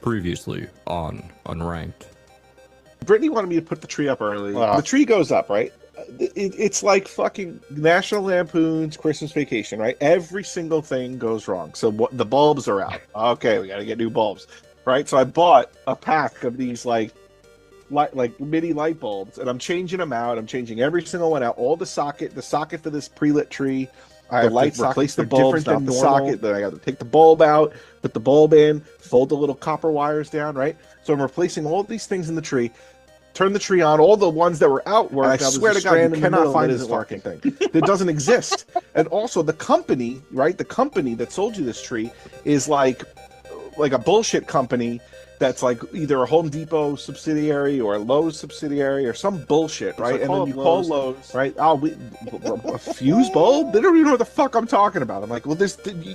Previously on Unranked. Brittany wanted me to put the tree up early. Wow. The tree goes up, right? It's like fucking National Lampoon's Christmas Vacation, right? Every single thing goes wrong. So the bulbs are out. Okay, we got to get new bulbs, right? So I bought a pack of these like mini light bulbs, and I'm changing them out. I'm changing every single one out. All the socket for this pre-lit tree. I have to replace the bulbs, not the socket. Then I got to take the bulb out, put the bulb in, fold the little copper wires down, right? So I'm replacing all these things in the tree. Turn the tree on. All the ones that were out worked. I swear to God, you cannot find this fucking thing. It doesn't exist. And also, the company, right? The company that sold you this tree is like a bullshit company that's like either a Home Depot subsidiary or a Lowe's subsidiary or some bullshit, right? And then you call Lowe's, right? Oh, a fuse bulb? They don't even know what the fuck I'm talking about. I'm like, well,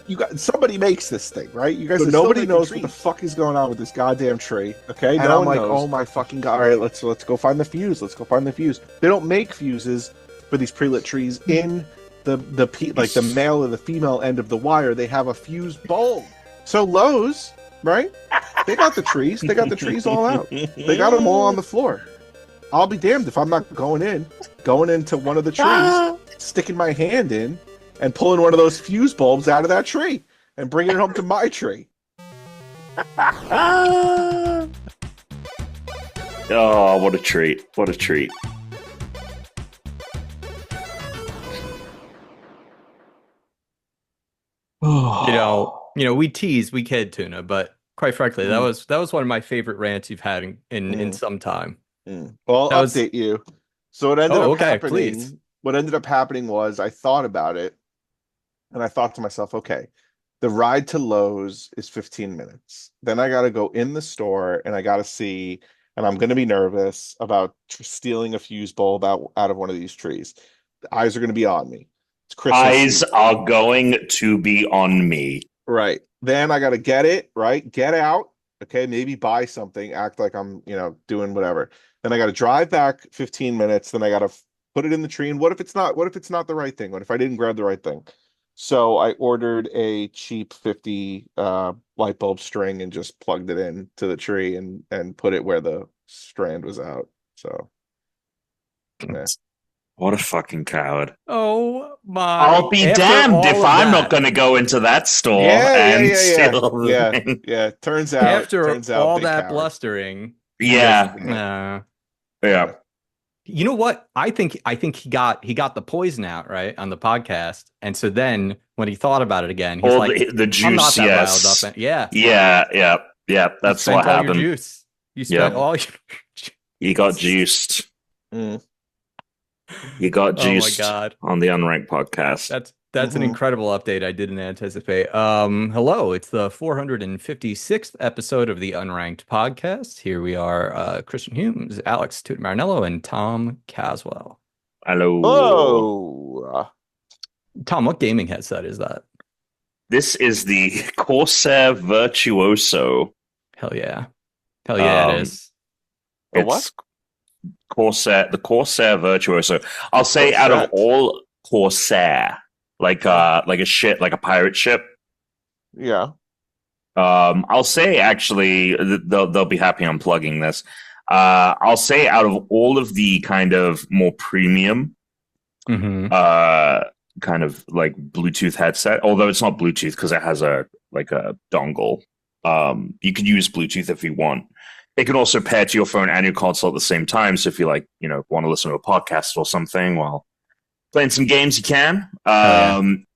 you got somebody makes this thing, right? You guys, so nobody knows what the fuck is going on with this goddamn tree. Okay, and I'm like, oh my fucking God! All right, let's go find the fuse. Let's go find the fuse. They don't make fuses for these pre-lit trees in the male or the female end of the wire. They have a fuse bulb. So Lowe's, right? They got the trees. They got the trees all out. They got them all on the floor. I'll be damned if I'm not going into one of the trees, sticking my hand in and pulling one of those fuse bulbs out of that tree and bringing it home to my tree. Oh, what a treat. What a treat. You know, we kid Tuna, but quite frankly, that was one of my favorite rants you've had in some time. Well, I'll update you. So what ended up happening? Please. What ended up happening was I thought about it, and I thought to myself, okay, the ride to Lowe's is 15 minutes. Then I got to go in the store, and I got to see, and I'm going to be nervous about stealing a fuse bulb out of one of these trees. The eyes are going to be on me. It's Christmas. Eyes are going to be on me. Right. Then I got to get it, right? Get out. Okay. Maybe buy something, act like I'm, doing whatever. Then I got to drive back 15 minutes. Then I got to put it in the tree. And what if it's not the right thing? What if I didn't grab the right thing? So I ordered a cheap 50 light bulb string and just plugged it in to the tree and put it where the strand was out. So yeah. What a fucking coward. Oh my. I'll be damned if I'm not going to go into that store and steal. Yeah. Turns out all that blustering. Yeah. Yeah. You know what? I think he got the poison out, right, on the podcast. And so then when he thought about it again, he's like, the juice, I'm not that riled up. Yeah. That's what happened. Your juice. You spent all your You got juiced. You got juiced on the Unranked podcast. That's an incredible update I didn't anticipate. Hello, it's the 456th episode of the Unranked podcast. Here we are, Christian Humes, Alex Tuna Marinello, and Tom Caswell. Hello. Oh. Tom, what gaming headset is that? This is the Corsair Virtuoso. Hell yeah. It is. It's what? The Corsair Virtuoso. I'll say out of all Corsair, like a pirate ship. Yeah. I'll say actually they'll be happy I'm plugging this. I'll say out of all of the kind of more premium kind of like Bluetooth headset, although it's not Bluetooth because it has a dongle. You can use Bluetooth if you want. It can also pair to your phone and your console at the same time. So if you want to listen to a podcast or something while playing some games, you can.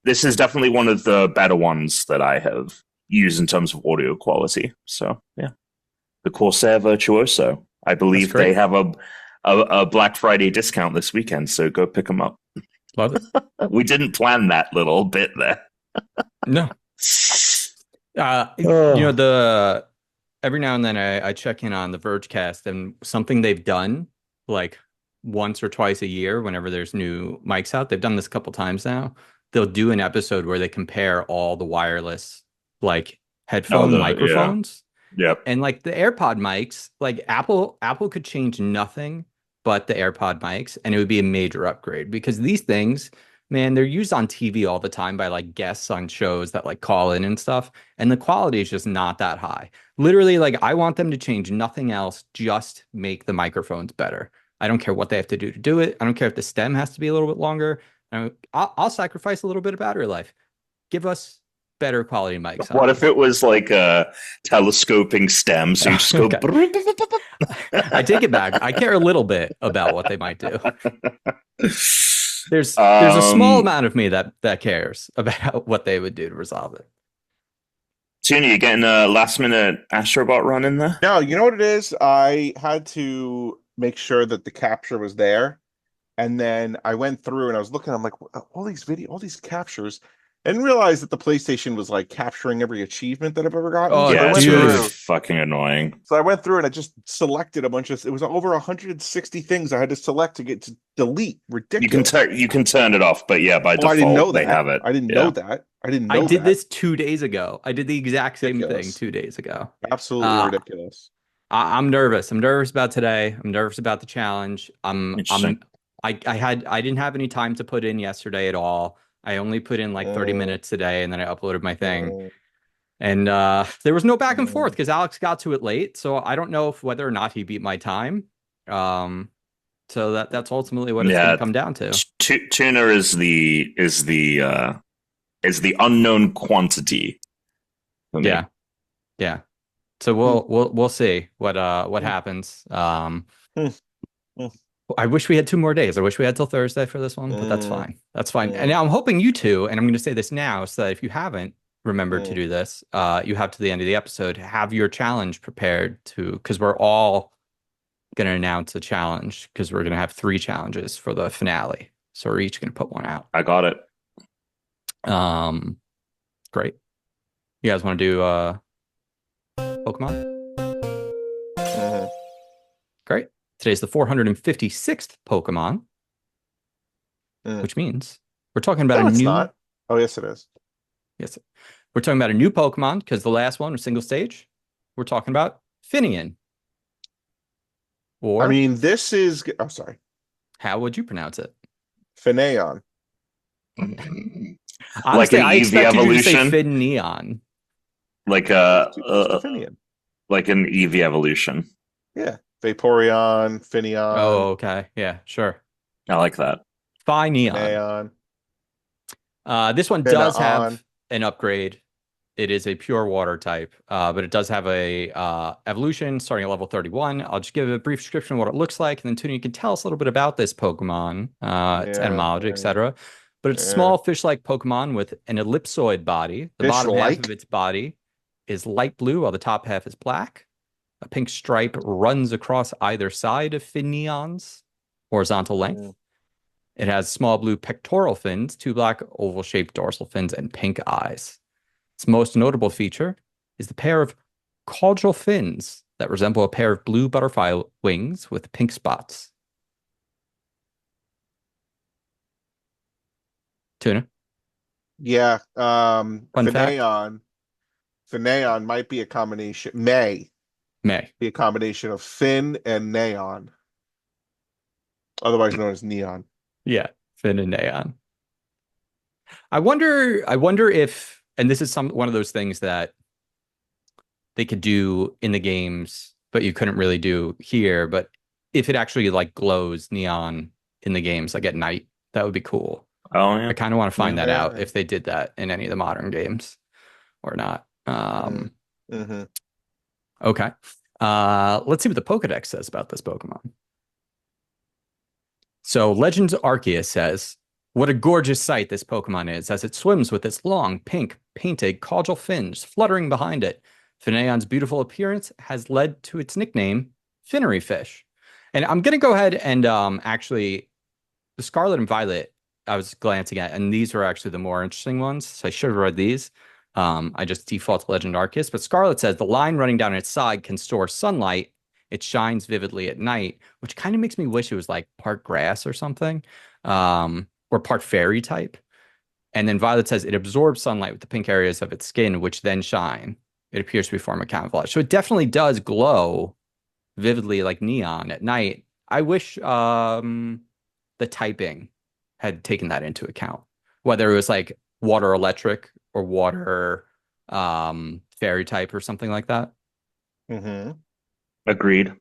This is definitely one of the better ones that I have used in terms of audio quality. So yeah, the Corsair Virtuoso. I believe they have a Black Friday discount this weekend. So go pick them up. Love it. We didn't plan that little bit there. No. Every now and then I check in on the Vergecast, and something they've done like once or twice a year whenever there's new mics out. They've done this a couple times now. They'll do an episode where they compare all the wireless like headphone microphones. Yeah. Yep. And like the AirPod mics, like Apple could change nothing but the AirPod mics, and it would be a major upgrade because these things man, they're used on TV all the time by like guests on shows that like call in and stuff, and the quality is just not that high. Literally, like I want them to change nothing else, just make the microphones better. I don't care what they have to do it. I don't care if the stem has to be a little bit longer. I'll sacrifice a little bit of battery life. Give us better quality mics on What if these. it was like a telescoping stem? So you just go. Okay. I take it back. I care a little bit about what they might do. There's a small amount of me that cares about what they would do to resolve it. Tuna, you getting a last minute Astrobot run in there? No, you know what it is? I had to make sure that the capture was there. And then I went through and I was looking, I'm like, all these captures, and realized that the PlayStation was like capturing every achievement that I've ever gotten. Oh, So Yeah, I it's went really through. fucking annoying. So I went through and I just selected a bunch of. It was over 160 things I had to select to get to delete. Ridiculous. You can turn it off, but yeah, by Oh, I didn't know default they that. have it. I didn't Yeah. know that. I didn't know I did that. this 2 days ago. I did the exact same thing Ridiculous. 2 days ago. Absolutely ridiculous. I'm nervous. I'm nervous about today. I'm nervous about the challenge. Interesting. I didn't have any time to put in yesterday at all. I only put in like 30 minutes today, and then I uploaded my thing. And there was no back and forth because Alex got to it late. So I don't know whether or not he beat my time. So that's ultimately what it's going to come down to. Tuna is the unknown quantity. For me. Yeah. So we'll see what happens. I wish we had 2 more days. I wish we had till Thursday for this one, but that's fine. That's fine. And now I'm hoping you two, and I'm going to say this now so that if you haven't remembered to do this, you have to the end of the episode, have your challenge prepared because we're all going to announce a challenge because we're going to have 3 challenges for the finale. So we're each going to put one out. I got it. Great. You guys want to do Pokemon? Great. Today's the 456th Pokemon, which means we're talking about It's not. Oh, yes, it is. Yes, we're talking about a new Pokemon because the last one was single stage. We're talking about Finneon. Or I mean, this is. Oh, sorry. How would you pronounce it? Finneon. Honestly, Like an I Eevee expected you to say evolution? Finneon. Like Finneon. like an Eevee evolution. Yeah. Vaporeon, Finneon. Oh, okay. Yeah, sure. I like that. Finneon. This one does have an upgrade. It is a pure water type, but it does have a evolution starting at level 31. I'll just give a brief description of what it looks like, and then Tuna, you can tell us a little bit about this Pokemon, its etymology, etc. But it's a small fish-like Pokemon with an ellipsoid body. The bottom half of its body is light blue, while the top half is black. A pink stripe runs across either side of Finneon's horizontal length. It has small blue pectoral fins, 2 black oval-shaped dorsal fins, and pink eyes. Its most notable feature is the pair of caudal fins that resemble a pair of blue butterfly wings with pink spots. Tuna? Yeah. Fun Finneon. Finneon might be a combination. May be a combination of Fin and Neon, otherwise known as Neon. Yeah, Fin and Neon. I wonder if, and this is one of those things that they could do in the games, but you couldn't really do here. But if it actually like glows neon in the games, like at night, that would be cool. Oh yeah. I kind of want to find that out if they did that in any of the modern games or not. Okay. Let's see what the Pokedex says about this Pokemon. So Legends Arceus says, what a gorgeous sight this Pokemon is as it swims with its long, pink, painted caudal fins fluttering behind it. Finneon's beautiful appearance has led to its nickname, Finnery Fish. And I'm going to go ahead and actually, the Scarlet and Violet, I was glancing at, and these were actually the more interesting ones. So I should have read these. I just default to Legend Arceus. But Scarlet says the line running down its side can store sunlight. It shines vividly at night, which kind of makes me wish it was like part grass or something, or part fairy type. And then Violet says it absorbs sunlight with the pink areas of its skin, which then shine. It appears to be a form of camouflage. So it definitely does glow vividly like neon at night. I wish the typing had taken that into account, whether it was like water electric or water fairy type or something like that. Mm-hmm. Agreed.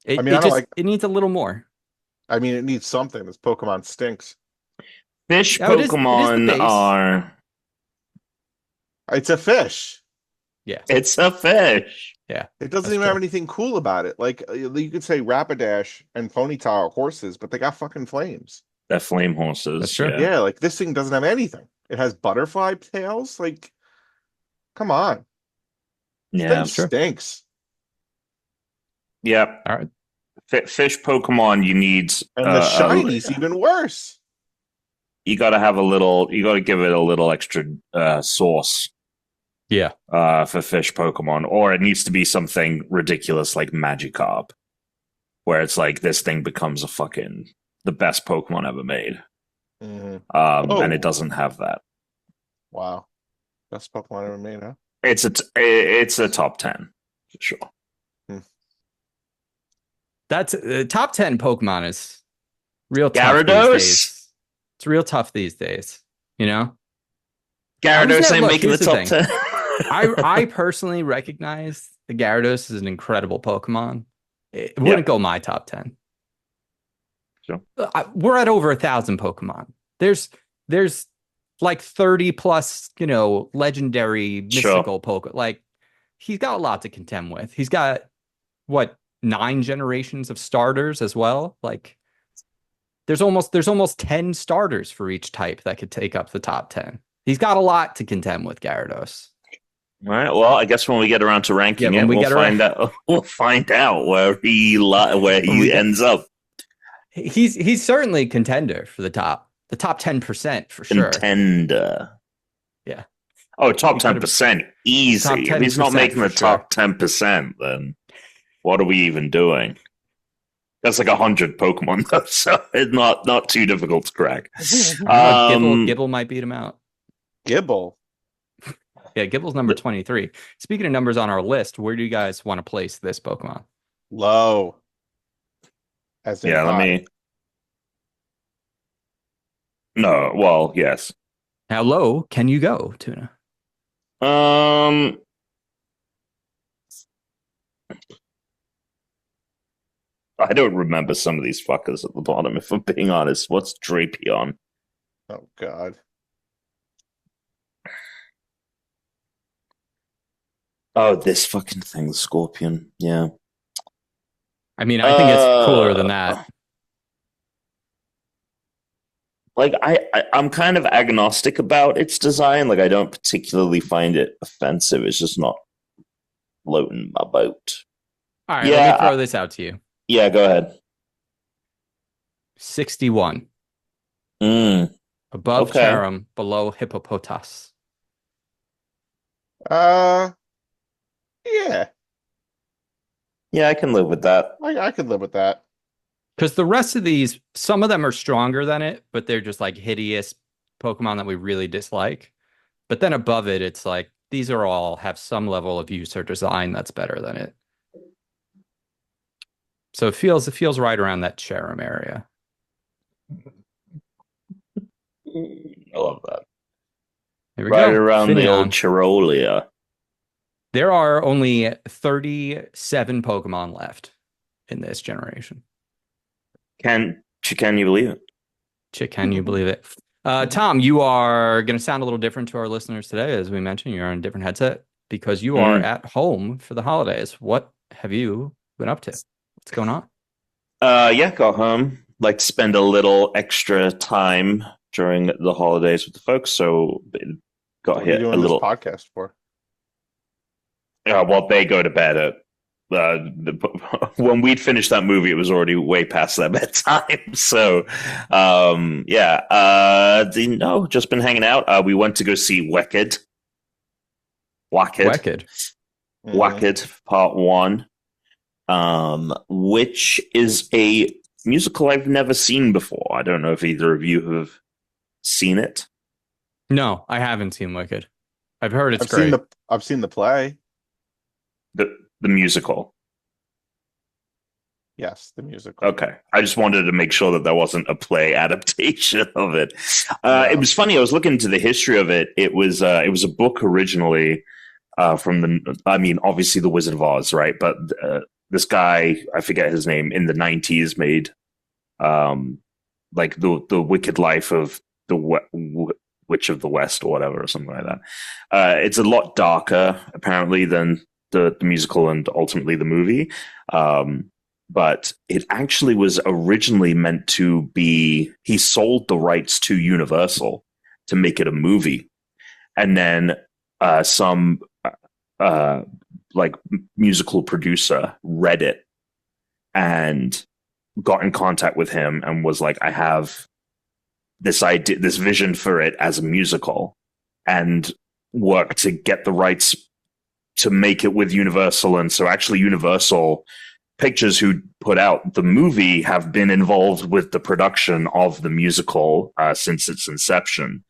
I mean, I don't like. It needs a little more. I mean, it needs something. This Pokemon stinks. Fish It is the Pokemon base. are. It's a fish. Yeah. It's a fish. Yeah. It doesn't even have anything cool about it. Like you could say Rapidash and Ponyta are horses, but they got fucking flames. They're flame horses. That's true. Yeah, like this thing doesn't have anything. It has butterfly tails. Like, come on. Yeah, This thing stinks. Yeah. All right. Fish Pokemon, you need, and the shiny's even worse. You got to have a little. You got to give it a little extra sauce. Yeah. For fish Pokemon, or it needs to be something ridiculous like Magikarp, where it's like this thing becomes the best Pokemon ever made. Mm-hmm. And it doesn't have that. Wow, best Pokemon ever made, huh? It's a top 10 for sure. That's top 10 Pokemon is real tough Gyarados? these days. It's real tough these days, you know? Gyarados ain't making the top 10. I personally recognize the Gyarados is an incredible Pokemon. It wouldn't go my top 10. Sure. We're at over 1,000 Pokemon. There's like 30 plus, legendary mystical Pokemon. Like, he's got a lot to contend with. He's got, 9 generations of starters as well. Like, there's almost 10 starters for each type that could take up the top 10. He's got a lot to contend with, Gyarados. All right. Well, I guess when we get around to ranking it, we'll find out where he ends up. He's certainly a contender for the top 10% for sure. Contender. Yeah. Oh, top 10%, easy. Top 10% if he's not making the top sure. 10%, then what are we even doing? That's like 100 Pokemon, though, so it's not too difficult to crack. Gibble might beat him out. Gibble? Yeah, Gibble's number 23. Speaking of numbers on our list, where do you guys want to place this Pokemon? Low. As in high. No, well, yes. How low can you go, Tuna? I don't remember some of these fuckers at the bottom, if I'm being honest. What's Drapion? Oh, God. Oh, this fucking thing, the Scorpion. Yeah. I mean, I think it's cooler than that. Like, I'm kind of agnostic about its design. Like, I don't particularly find it offensive. It's just not floating my boat. All right, let me throw this out to you. Yeah, go ahead. 61. Above Charum, below Hippopotas. Yeah. Yeah, I can live with that. I could live with that. Because the rest of these, some of them are stronger than it, but they're just like hideous Pokemon that we really dislike. But then above it, it's like, these are all have some level of use or design that's better than it. So it feels right around that Charum area. I love that. Here we right go. Around Finneon. the old Chirolia. There are only 37 Pokemon left in this generation. Can you believe it? Can you believe it? Tom, you are going to sound a little different to our listeners today. As we mentioned, you're on a different headset because you are at home for the holidays. What have you been up to? What's going on? Got home. Like to spend a little extra time during the holidays with the folks. So got what hit are you doing a little this podcast for. Well, they go to bed at when we'd finished that movie, it was already way past their bedtime. So, just been hanging out. We went to go see Wicked. Wicked Part 1, which is a musical I've never seen before. I don't know if either of you have seen it. No, I haven't seen Wicked. I've heard it's great. I've seen the play. The musical. Yes, the musical. Okay, I just wanted to make sure that there wasn't a play adaptation of it. No. It was funny. I was looking into the history of it. It was a book originally from obviously the Wizard of Oz, right? But this guy, I forget his name, in the 90s made like the Wicked Life of the Witch of the West or whatever, or something like that. It's a lot darker apparently than the musical and ultimately the movie. But it actually was originally meant to be, he sold the rights to Universal to make it a movie. And then some like musical producer read it and got in contact with him and was like, I have this idea, this vision for it as a musical, and worked to get the rights to make it with Universal. And so actually Universal Pictures, who put out the movie, have been involved with the production of the musical since its inception.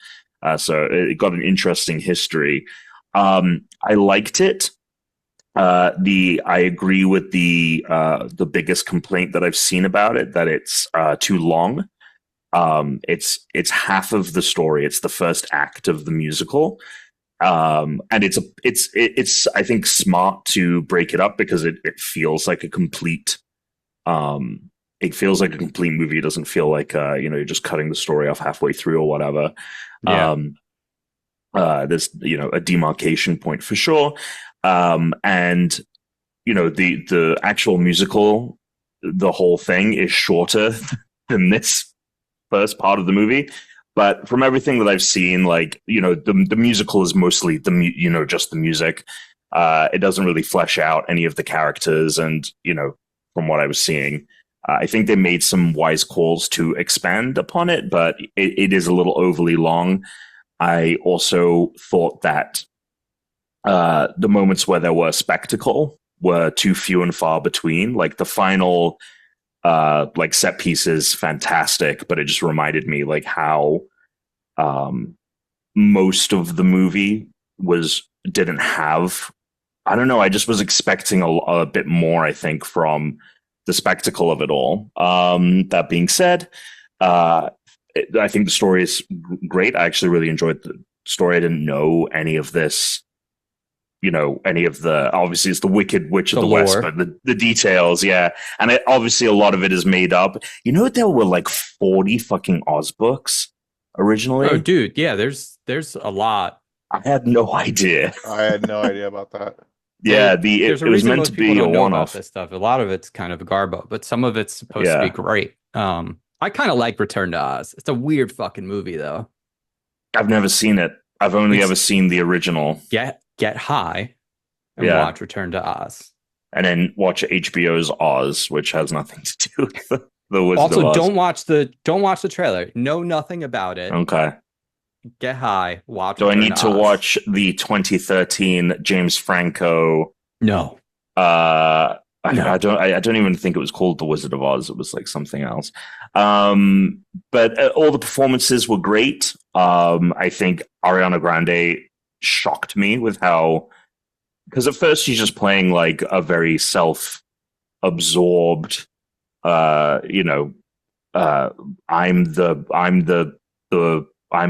So it got an interesting history. I liked it. I agree with the biggest complaint that I've seen about it, that it's too long. It's half of the story. It's the first act of the musical. And it's I think smart to break it up because it feels like a complete movie. It doesn't feel like you're just cutting the story off halfway through or whatever. Yeah. There's a demarcation point for sure. And the actual musical, the whole thing is shorter than this first part of the movie. But from everything that I've seen, the musical is mostly just the music. It doesn't really flesh out any of the characters. And, from what I was seeing, I think they made some wise calls to expand upon it, but it is a little overly long. I also thought that the moments where there were spectacle were too few and far between. Like the final set piece is fantastic, but it just reminded me how most of the movie didn't have. I don't know. I just was expecting a bit more, I think, from the spectacle of it all. That being said, I think the story is great. I actually really enjoyed the story. I didn't know any of this. Any of the, obviously it's the Wicked Witch of the West, but the details, yeah. And obviously a lot of it is made up. There were 40 fucking Oz books originally. Oh, dude, yeah, there's a lot. I had no idea. I had no idea about that. Yeah, it was meant to be a one-off. This stuff. A lot of it's kind of a garbo, but some of it's supposed to be great. I kind of like Return to Oz. It's a weird fucking movie, though. I've never seen it. I've only ever seen the original. Get high and watch Return to Oz. And then watch HBO's Oz, which has nothing to do with the Wizard also, of Oz. don't watch the trailer. Know nothing about it. Okay. Get high. Watch. Do I need to watch the 2013 James Franco? No. I don't even think it was called The Wizard of Oz. It was something else. But all the performances were great. I think Ariana Grande shocked me with how, because at first she's just playing a very self-absorbed, I'm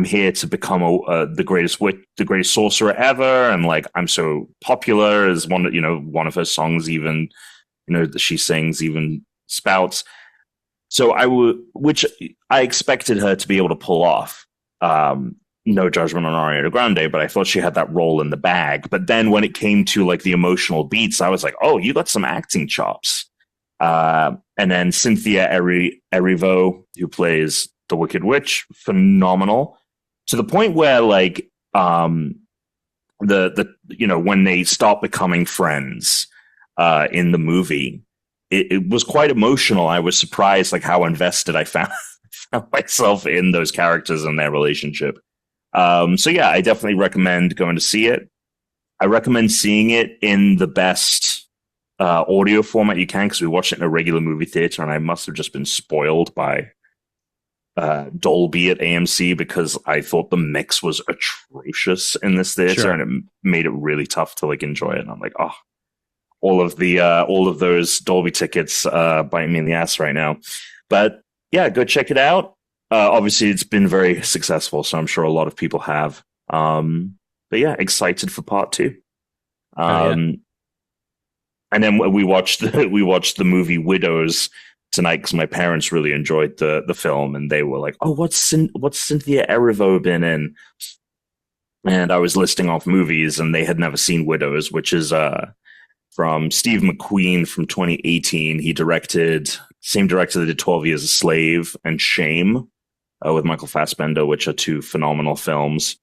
here to become the greatest sorcerer ever, and I'm so popular, as one of her songs even that she sings even spouts. So which I expected her to be able to pull off. No judgment on Ariana Grande, but I thought she had that role in the bag. But then when it came to the emotional beats, I was like, oh, you got some acting chops. And then Cynthia Erivo, who plays the Wicked Witch, phenomenal, to the point where when they start becoming friends in the movie, it was quite emotional. I was surprised how invested I found myself in those characters and their relationship. So yeah, I definitely recommend going to see it. I recommend seeing it in the best audio format you can, because we watched it in a regular movie theater, and I must have just been spoiled by Dolby at AMC, because I thought the mix was atrocious in this theater, and it made it really tough to enjoy it. And I'm like, oh, all of those Dolby tickets biting me in the ass right now. But yeah, go check it out. Obviously, it's been very successful, so I'm sure a lot of people have. But yeah, excited for part 2. And then we watched the movie Widows tonight because my parents really enjoyed the film, and they were like, "Oh, what's Cynthia Erivo been in?" And I was listing off movies, and they had never seen Widows, which is from Steve McQueen from 2018. He same director that did 12 Years a Slave and Shame with Michael Fassbender, which are 2 phenomenal films.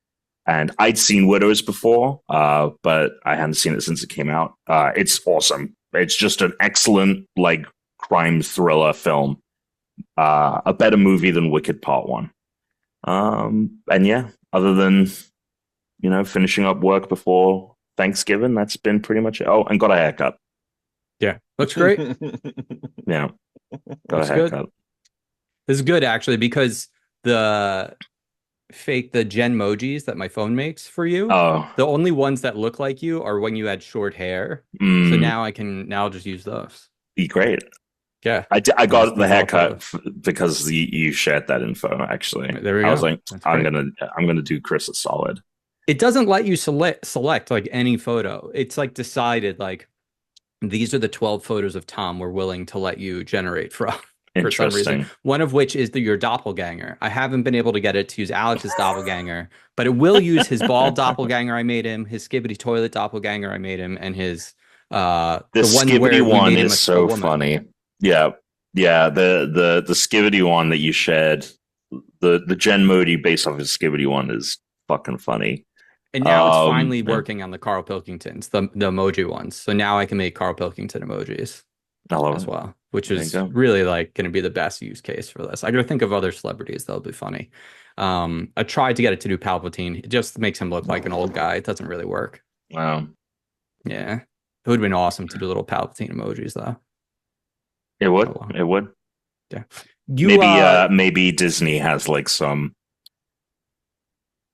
And I'd seen Widows before, but I hadn't seen it since it came out. It's awesome. It's just an excellent, like, crime thriller film. A better movie than Wicked Part 1. And yeah, other than, finishing up work before Thanksgiving, that's been pretty much it. Oh, and got a haircut. Yeah, looks great. Yeah, got looks a haircut. Good. This is good, actually, because the Genmojis that my phone makes for you, the only ones that look like you are when you had short hair. So now I'll just use those. Great. Yeah, I got the haircut because you shared that info. Actually, there we go. I was like, I'm gonna do Chris a solid. It doesn't let you select like any photo. It's like decided like these are the 12 photos of Tom we're willing to let you generate from. For some reason, one of which is your doppelganger. I haven't been able to get it to use Alex's doppelganger, but it will use his bald doppelganger I made him, his Skibbity toilet doppelganger I made him, and his the Skibbity one is so funny. Yeah, the Skibbity one that you shared, the Gen Modi based off his Skibbity one is fucking funny. And now it's finally working on the Carl Pilkingtons, the emoji ones. So now I can make Carl Pilkington emojis as well, which is really like going to be the best use case for this. I got to think of other celebrities that'll be funny. I tried to get it to do Palpatine. It just makes him look like an old guy. It doesn't really work. Wow. Yeah. It would have been awesome to do little Palpatine emojis, though. It would. Oh, well. It would. Yeah. Maybe Disney has like some.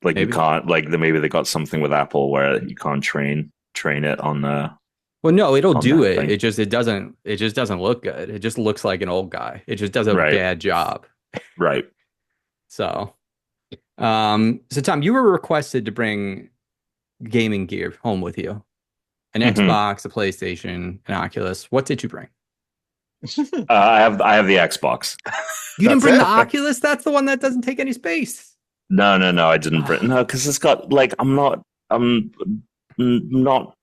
Like maybe. You can't maybe they got something with Apple where you can't train it on the. Well, no, it'll do it. Thing. It just doesn't look good. It just looks like an old guy. It just does a bad job. Right. So Tom, you were requested to bring gaming gear home with you. An Xbox, a PlayStation, an Oculus. What did you bring? I have the Xbox. You didn't bring the Oculus? That's the one that doesn't take any space. No, I didn't bring. No, because it's got like I'm not whipping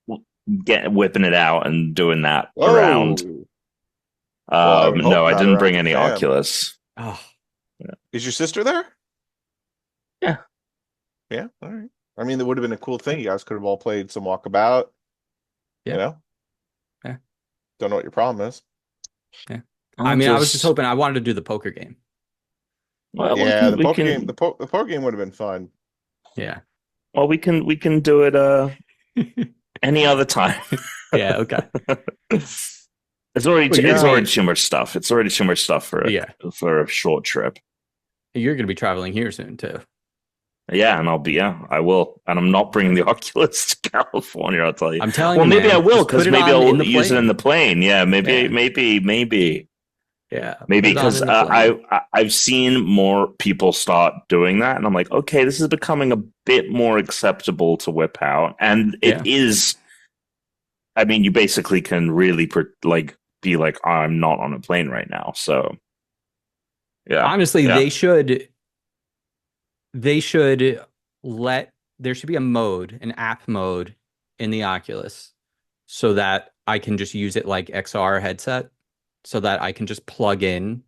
it out and doing that around. No, I didn't bring any Oculus. Oh, yeah. Is your sister there? Yeah. Yeah. All right. I mean, that would have been a cool thing. You guys could have all played some Walkabout. Yeah. You know. Yeah. Don't know what your problem is. Yeah. I was just hoping. I wanted to do the poker game. Well, yeah, the poker game would have been fun. Yeah. Well, we can do it any other time. Yeah. Okay. It's already too much stuff. It's already too much stuff for a short trip. You're going to be traveling here soon too. Yeah, and I will. And I'm not bringing the Oculus to California, I'll tell you. I'm telling you, well, maybe man, I will, because maybe I'll use it in the plane. Yeah, maybe. Yeah. Maybe, because I've seen more people start doing that, and I'm like, okay, this is becoming a bit more acceptable to whip out. And it is, I mean, you basically can really be like, oh, I'm not on a plane right now. So, yeah. Honestly, they should there should be an app mode in the Oculus so that I can just use it like XR headset, so that I can just plug in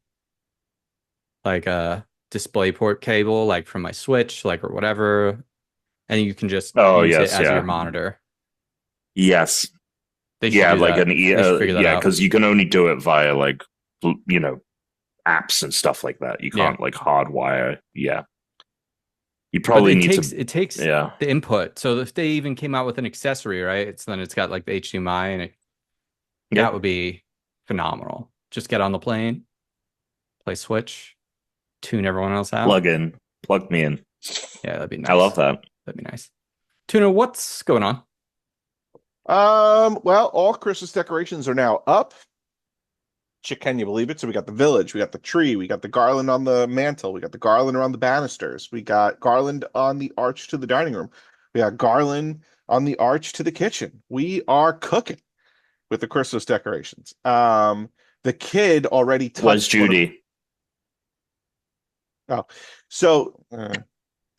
like a DisplayPort cable, like from my Switch, like, or whatever. And you can just use it as your monitor. Yes. Because you can only do it via like, apps and stuff like that. You can't like hardwire. Yeah. You probably it takes the input. So if they even came out with an accessory, right? Then it's got like the HDMI, and that would be phenomenal. Just get on the plane, play Switch, tune everyone else out. Plug me in. Yeah, that'd be nice. I love that. That'd be nice. Tuna, what's going on? Well, all Christmas decorations are now up. Can you believe it? So we got the village, we got the tree, we got the garland on the mantle, we got the garland around the banisters, we got garland on the arch to the dining room, we got garland on the arch to the kitchen. We are cooking with the Christmas decorations. The kid already Was touched Judy. oh, so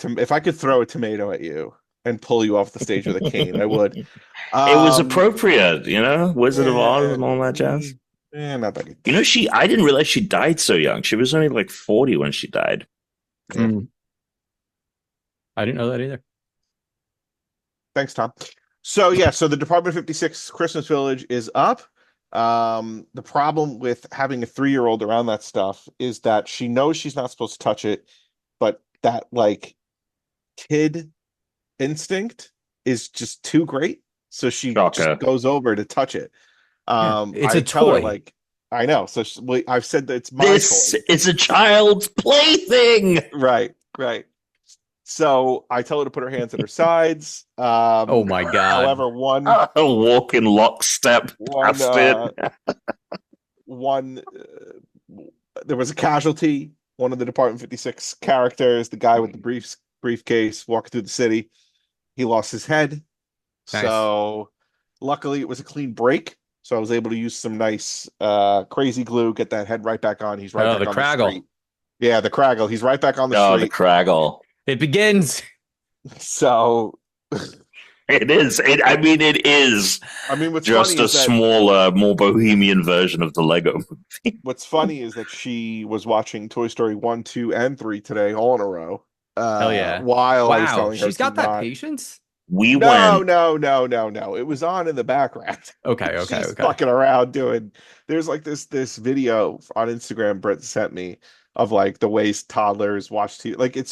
if I could throw a tomato at you and pull you off the stage with a cane, I would. It was Um, appropriate, Wizard of Oz yeah, and all that jazz. not that good. I didn't realize she died so young. She was only like 40 when she died. Yeah. I didn't know that either. Thanks, Tom. So yeah, so the Department 56 Christmas Village is up. The problem with having a 3-year-old around that stuff is that she knows she's not supposed to touch it, but that like kid instinct is just too great. So she just goes over to touch it. It's I a tell her toy. like, I know. So I've said that it's my This toy. is a child's plaything. Right. So I tell her to put her hands at her sides. Oh my God. However, walk in lockstep. There was a casualty. One of the Department 56 characters, the guy with the briefcase, walking through the city, he lost his head. Nice. So luckily, it was a clean break. So I was able to use some nice crazy glue, get that head right back on. He's right back on the street. Yeah, the Craggle. He's right back on the street. The Craggle. It begins. So it is. It is. I mean, what's just funny a smaller, more bohemian version of the Lego movie. What's funny is that she was watching Toy Story 1, 2, and 3 today, all in a row. Hell yeah! While I was telling her she's got that patience. No. It was on in the background. Okay. She's fucking around doing. There's like this video on Instagram Brett sent me of like the ways toddlers watch TV. Like it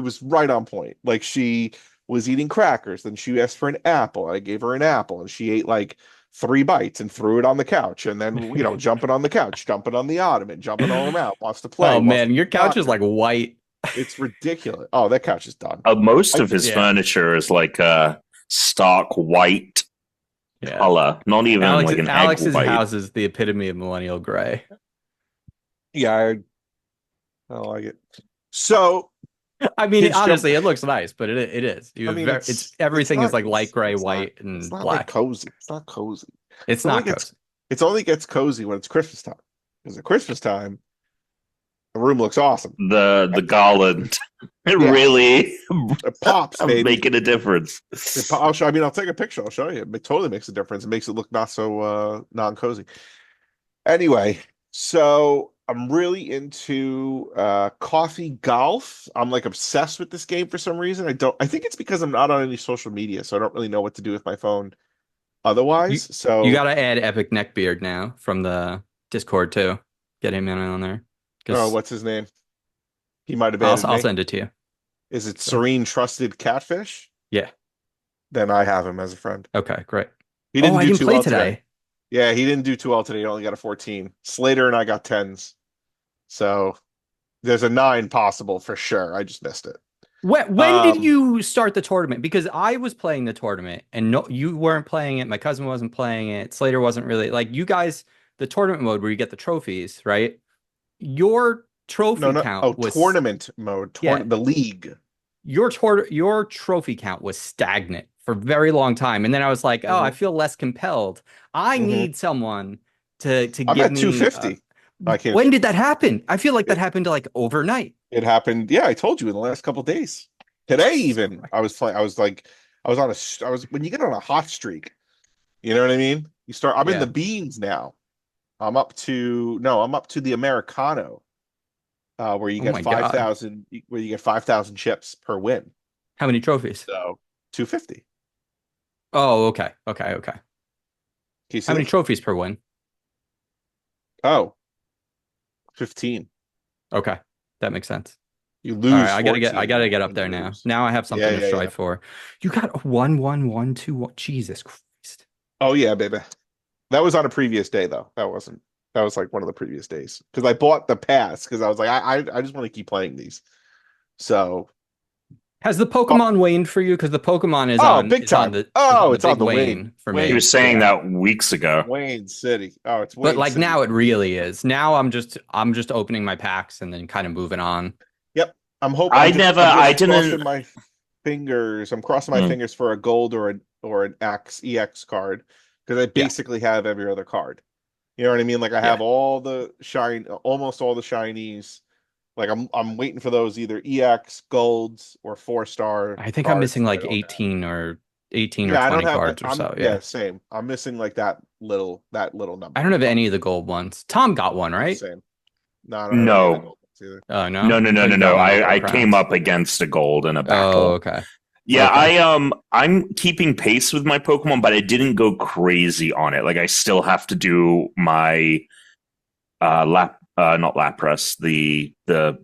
was right on point. Like she was eating crackers, then she asked for an apple. I gave her an apple, and she ate like 3 bites and threw it on the couch, and then jumping on the couch, jumping on the ottoman, jumping all around, wants to play. Oh man, your couch is like white. It's ridiculous. Oh, that couch is done. Most of his furniture is like stark white color, not even like an Alex's egg white. house is the epitome of millennial gray. Yeah, I like it. So, I mean, honestly, it looks nice, but it is. Everything is like light gray, white, and black. Like cozy. It's not cozy. It's not cozy. It only gets cozy when it's Christmas time. Because at Christmas time, the room looks awesome. The garland, really pops, baby. Making a difference. I'll take a picture. I'll show you. It totally makes a difference. It makes it look not so non-cozy. Anyway, so I'm really into coffee golf. I'm like obsessed with this game for some reason. I think it's because I'm not on any social media, so I don't really know what to do with my phone otherwise. So you gotta add Epic Neckbeard now from the Discord too. Get him in on there. Oh, what's his name? He might have I'll send it to you. Is it Serene Trusted Catfish? Yeah. Then I have him as a friend. Okay, great. He didn't do too play well today. Yeah, he didn't do too well today. He only got a 14. Slater and I got 10s. So there's a 9 possible for sure. I just missed it. When did you start the tournament? Because I was playing the tournament and you weren't playing it. My cousin wasn't playing it. Slater wasn't really like you guys, the tournament mode where you get the trophies, right? Your trophy count was tournament mode, the league. Your trophy count was stagnant for a very long time, and then I was like, "Oh, I feel less compelled. I need someone to give me." I'm at 250. When did that happen? I feel like that happened like overnight. It happened. Yeah, I told you in the last couple of days. Today, even I was playing. I was when you get on a hot streak. You know what I mean? You start. I'm in the beans now. I'm up to the Americano, where you get 5,000. Where you get 5,000 chips per win. How many trophies? So 250. Oh, okay. How many trophies per win? Oh, 15. Okay, that makes sense. You lose. All right, I gotta get up there now. Now I have something to strive for. You got 1, 1, 1, 2, 1. Jesus Christ. Oh yeah, baby. That was on a previous day though. That was like one of the previous days because I bought the pass because I was like, I just want to keep playing these. So Has the Oh, Pokemon waned for you? Because the Pokemon oh, big is on time. the Oh, it's big on the wane. wane for He Wayne. me. was saying Yeah. that weeks ago. Wayne City. Oh, it's But Wayne like City. now it really is. Now I'm just opening my packs and then kind of moving on. Yep. I'm hoping. I'm I just didn't. crossing my fingers. I'm crossing my Hmm. fingers for a gold or an EX card because I Yeah. basically have every other card. You know what I mean? Like I Yeah. have almost all the shinies. Like I'm waiting for those either EX golds or 4-star I think I'm cards missing that I like don't have. 18 or Yeah, I don't 20 have. cards or I'm so. yeah, Yeah. same. I'm missing like that little I number don't of have cards. any of the gold ones. Tom got one, Yeah, right? same. No, I don't have any of the No, gold ones either. Oh no, no. no, I no, thought no, you got no. one of the I gold came crowns. up against a gold in a Oh, battle. okay. Yeah, Okay. I'm keeping pace with my Pokemon, but I didn't go crazy on it. Like I still have to do my not Lapras, the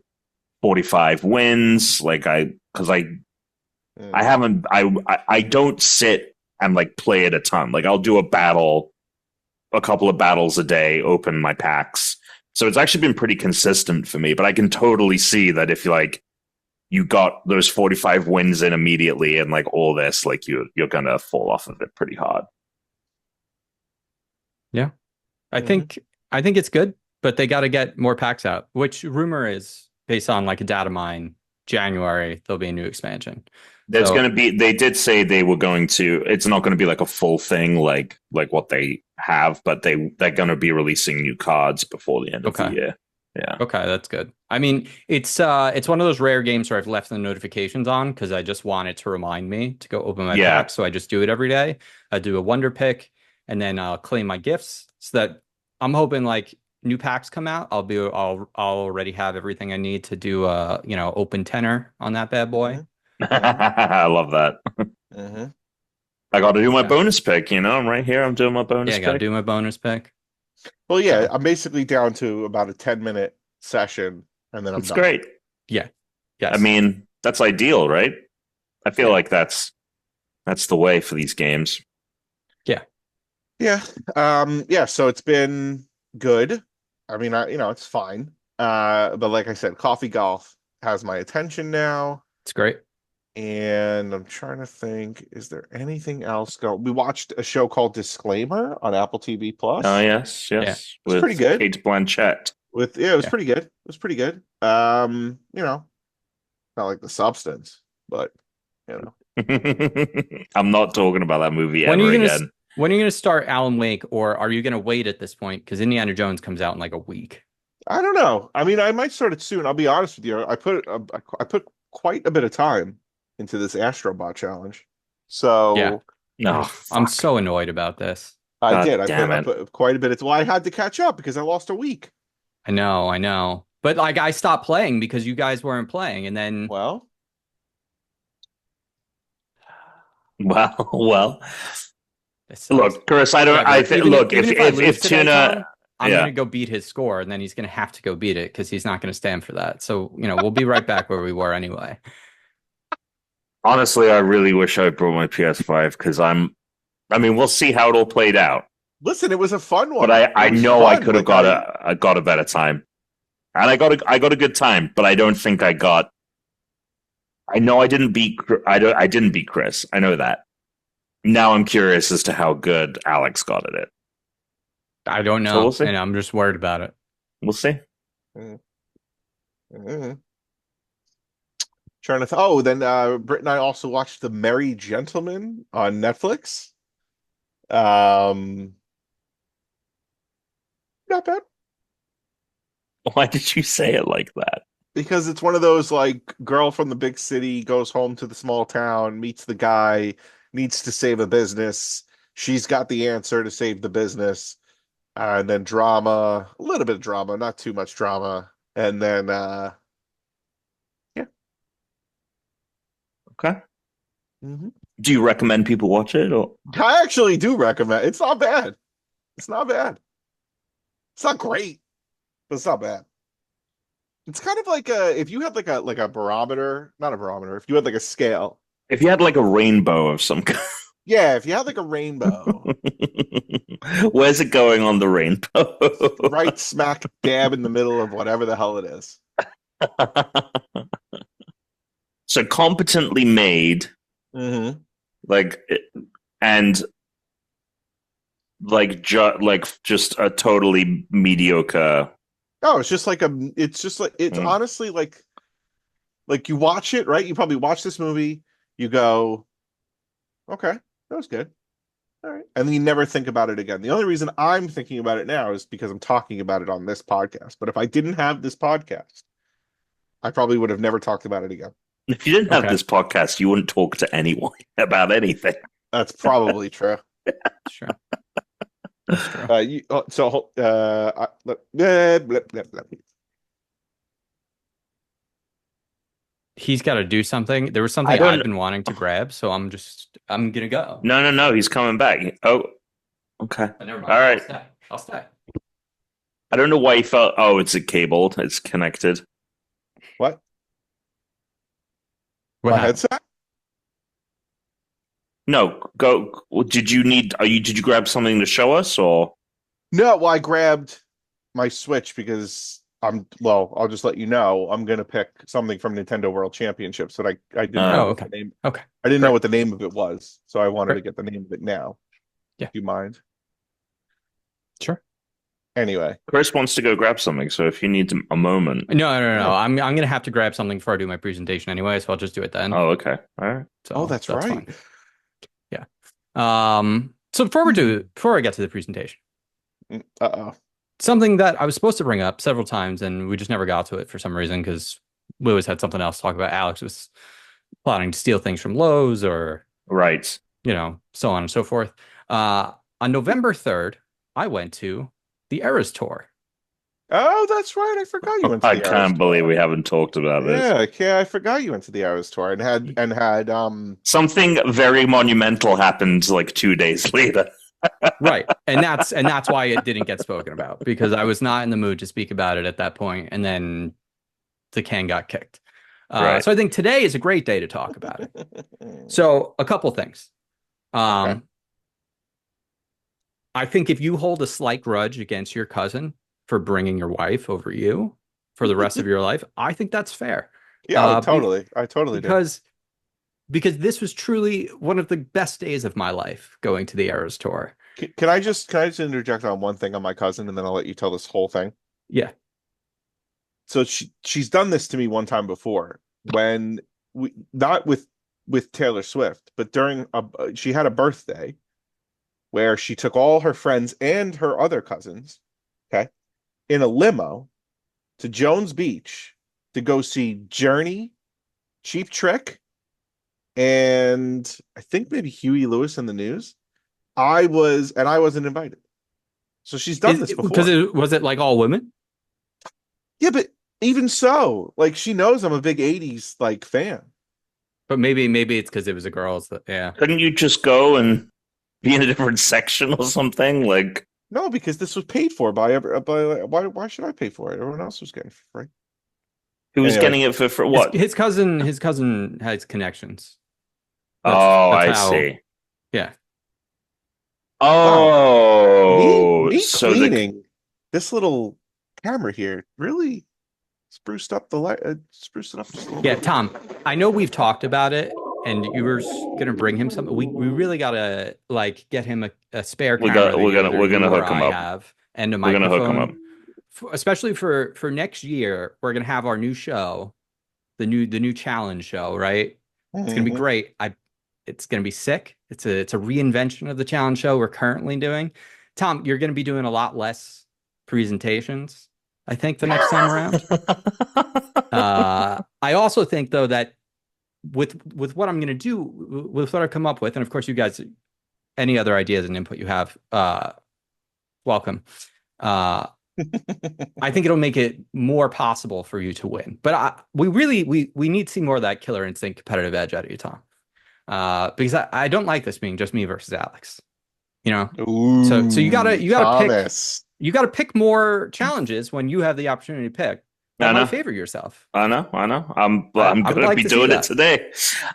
45 wins. Like I Mm. haven't I don't sit and like play it a ton. Like I'll do a couple of battles a day, open my packs. So it's actually been pretty consistent for me, but I can totally see that if you got those 45 wins in immediately and like all this, like you're gonna fall off of it pretty hard. Yeah. I Mhm. think I think it's good, but they got to get more packs out, which rumor is based on like a data mine, January, there'll be a new expansion. There's So, going to be. They did say they were going to. It's not going to be like a full thing, like what they have, but they're going to be releasing new cards before the end of the okay. year. Yeah, Okay, that's good. I mean, it's one of those rare games where I've left the notifications on because I just want it to remind me to go open my yeah. pack. So I just do it every day. I do a wonder pick and then I'll claim my gifts so that I'm hoping like new packs come out. I'll already have everything I need to do open tenor on that bad boy. Mhm. Mhm. I love that. Mhm. I got to do my Yeah. bonus pick. I'm right here. I'm doing my Yeah, bonus I gotta pick. do my bonus pick. Well, yeah, So I'm basically down to about a 10-minute session, and then I'm It's done. great. yeah. I Yes. mean, that's ideal, right? I feel Yeah. like that's the way for these games. Yeah. Yeah. Yeah, so it's been good. I mean, it's fine. But like I said, Coffee Golf has my attention now, It's great. and I'm trying to think, is there anything else We watched a show called Disclaimer on Apple TV Oh Plus. yes, Yeah. yes, It's pretty with good. Kate Blanchett. It was Yeah. pretty good. It was pretty good. Not like the substance, but you know. I'm not talking about that movie When are ever you gonna again. when are you gonna start Alan Wake, or are you gonna wait at this point? Because Indiana Jones comes out in like a week. I don't know. I mean, I might start it soon. I'll be honest with you. I put quite a bit of time into this Astrobot challenge. Yeah. So No, I'm fuck. so annoyed about this. I God did. damn I it. put quite a bit. Well, I had to catch up because I lost a week. I know. But like I stopped playing because you guys weren't playing, and then Well, Well. it sucks. Look, Chris, I don't. Whatever. I think. Look, Even if I lose if today, Tuna, Tom, I'm yeah. gonna go beat his score, and then he's gonna have to go beat it because he's not gonna stand for that. So, we'll be right back where we were anyway. Honestly, I really wish I brought my PS5 because I mean, we'll see how it all played out. listen, it was a fun one. But I It was know I fun. could have Like got a better time, and I got a good time. But I don't think I got. I know I didn't beat. I didn't beat Chris. I know that. Now I'm curious as to how good Alex got at it. I don't So know, we'll see. and I'm just worried about it. We'll see. Mhm. Trying to. Oh, then Britt and I also watched The Merry Gentleman on Netflix. Um, Not bad. Why did you say it like that? Because it's one of those like girl from the big city goes home to the small town, meets the guy, needs to save a business. She's got the answer to save the business. And then drama, a little bit of drama, not too much drama. And then yeah. Okay. Mm-hmm. Do you recommend people watch it or? I actually do recommend. It's not bad. It's not bad. It's not great, but it's not bad. It's kind of like if you had like a barometer, not a barometer, if you had like a scale. If you had like a rainbow of some kind. Yeah, if you had like a rainbow, Where's it going on the rainbow? right smack dab in the middle of whatever the hell it is. So competently made, like, and like just a totally mediocre. No, it's just like it's honestly like you watch it, right? You probably watch this movie, you go, okay, that was good. All right. And then you never think about it again. The only reason I'm thinking about it now is because I'm talking about it on this podcast. But if I didn't have this podcast, I probably would have never talked about it again. If you didn't have this podcast, you wouldn't talk to anyone about anything. That's probably true. Sure. That's true. He's got to do something. There was something I've been wanting to grab, so I'm gonna go. No. He's coming back. Oh, okay. Never mind. All right. I'll stay. I don't know why he felt. Oh, it's a cable. It's connected. What? My headset? No, go. Did you grab something to show us, or? No, well, I grabbed my Switch because I'll just let you know, I'm gonna pick something from Nintendo World Championships that I didn't know what the name. Okay. I didn't know what the name of it was, so I wanted to get the name of it now. Yeah. Do you mind? Sure. Anyway, Chris wants to go grab something, so if you need a moment. No. I'm gonna have to grab something before I do my presentation anyway, so I'll just do it then. Oh, okay. All right. So that's right. Fine. Yeah. So before I get to the presentation. Something that I was supposed to bring up several times and we just never got to it for some reason because we always had something else to talk about. Alex was plotting to steal things from Lowe's or right, so on and so forth. On November 3rd, I went to the Eras Tour. Oh, that's right. I forgot you went to the Eras Tour. I can't believe we haven't talked about this. Yeah, I forgot you went to the Eras Tour and had something very monumental happened like 2 days later. Right. And that's why it didn't get spoken about, because I was not in the mood to speak about it at that point, and then the can got kicked. Right. So I think today is a great day to talk about it. So a couple things. I think if you hold a slight grudge against your cousin for bringing your wife over you for the rest of your life, I think that's fair. Yeah, totally. I totally do. Because this was truly one of the best days of my life, going to the Eras Tour. Can I just interject on one thing on my cousin, and then I'll let you tell this whole thing? Yeah. So she's done this to me one time before, when not with Taylor Swift, but during she had a birthday where she took all her friends and her other cousins, in a limo to Jones Beach to go see Journey, Cheap Trick, and I think maybe Huey Lewis and the News. I wasn't invited. So she's done this before. Because was it like all women? Yeah, but even so, like, she knows I'm a big 80s like fan. But maybe it's because it was a girls. Yeah. Couldn't you just go and be in a different section or something? Like, no, because this was paid for by why should I pay for it? Everyone else was getting it for free. Who was getting it for what? His cousin has connections. That's I see. Yeah. Oh, me cleaning this little camera here really spruced up the light. Spruced it up just a little bit. Tom, I know we've talked about it, and you were gonna bring him something. We really gotta get him a spare camera. We're gonna hook him up. And a microphone. We're gonna hook him up. Especially for next year, we're gonna have our new show, the new challenge show, right? It's gonna be great. It's gonna be sick. It's a reinvention of the challenge show we're currently doing. Tom, you're gonna be doing a lot less presentations, I think, the next time around. I also think, though, that with what I'm gonna do, with what I've come up with, and of course you guys, any other ideas and input you have, welcome. I think it'll make it more possible for you to win. But we need to see more of that killer instinct competitive edge out of you, Tom. Because I don't like this being just me versus Alex. Ooh, so you gotta Thomas. you gotta pick more challenges when you have the opportunity to pick. That might favor yourself. I know. I'm gonna be doing it today.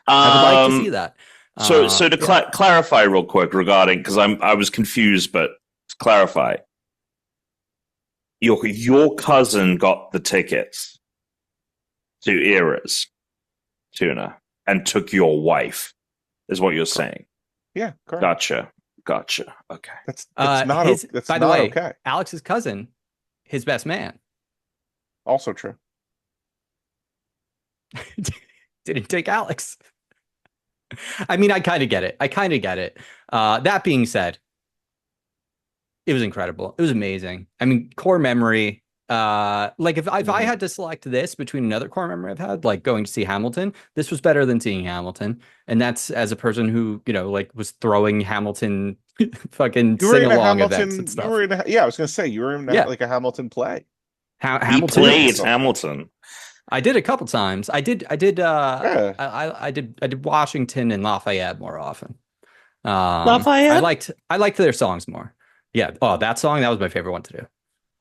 I would like to see that. So to clarify real quick regarding, because I was confused, but to clarify, your cousin got the tickets to Eras. Tuna, and took your wife, is what you're saying. Yeah, correct. Gotcha. Okay. That's not by the way, okay. Alex's cousin, his best man. Also true. Didn't take Alex. I mean, I kind of get it. That being said, it was incredible. It was amazing. I mean, core memory. Like if I had to select this between another core memory I've had, like going to see Hamilton, this was better than seeing Hamilton. And that's as a person who, like was throwing Hamilton fucking sing-along events and stuff. I was gonna say you were in like a Hamilton play. Hamilton played Hamilton. I did a couple times. I did Washington and Lafayette more often. Lafayette? I liked their songs more. Yeah. Oh, that song, that was my favorite one to do.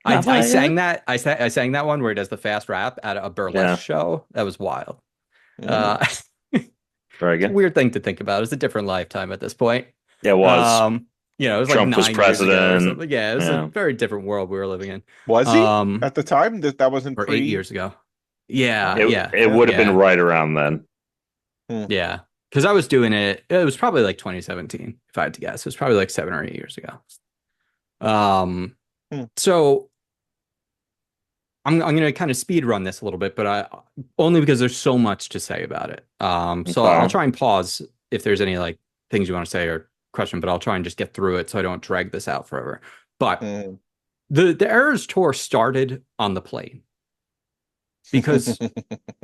I sang that. I sang that one where he does the fast rap at a burlesque show. That was wild. Very good. Weird thing to think about. It's a different lifetime at this point. Yeah, it was. It was Trump like was president. Yeah, it was a very different world we were living in. Was he at the time? That wasn't or 8 years ago. Yeah, It would have been right around then. Yeah, because I was doing it. It was probably like 2017, if I had to guess. It was probably like 7 or 8 years ago. So I'm going to kind of speed run this a little bit, but only because there's so much to say about it. So I'll try and pause if there's any like things you want to say or question, but I'll try and just get through it so I don't drag this out forever. But the Eras Tour started on the plane because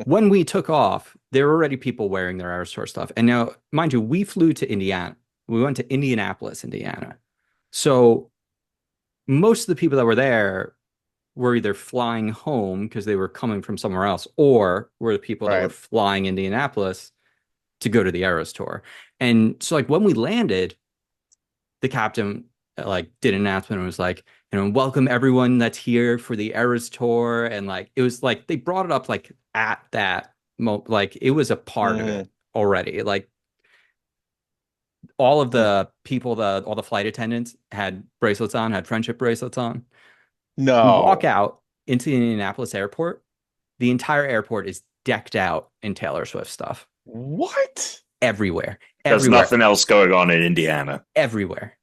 when we took off, there were already people wearing their Eras Tour stuff. And now, mind you, we flew to Indiana. We went to Indianapolis, Indiana. So most of the people that were there were either flying home because they were coming from somewhere else, or were the people that were flying Indianapolis to go to the Eras Tour. And so like when we landed, the captain like did an announcement and was like, welcome everyone that's here for the Eras Tour. And like it was like they brought it up like at that moment, like it was a part of it already. Like all of the people, all the flight attendants had bracelets on, had friendship bracelets on. No. We walk out into the Indianapolis airport. The entire airport is decked out in Taylor Swift stuff. What? Everywhere. There's nothing else going on in Indiana. Everywhere.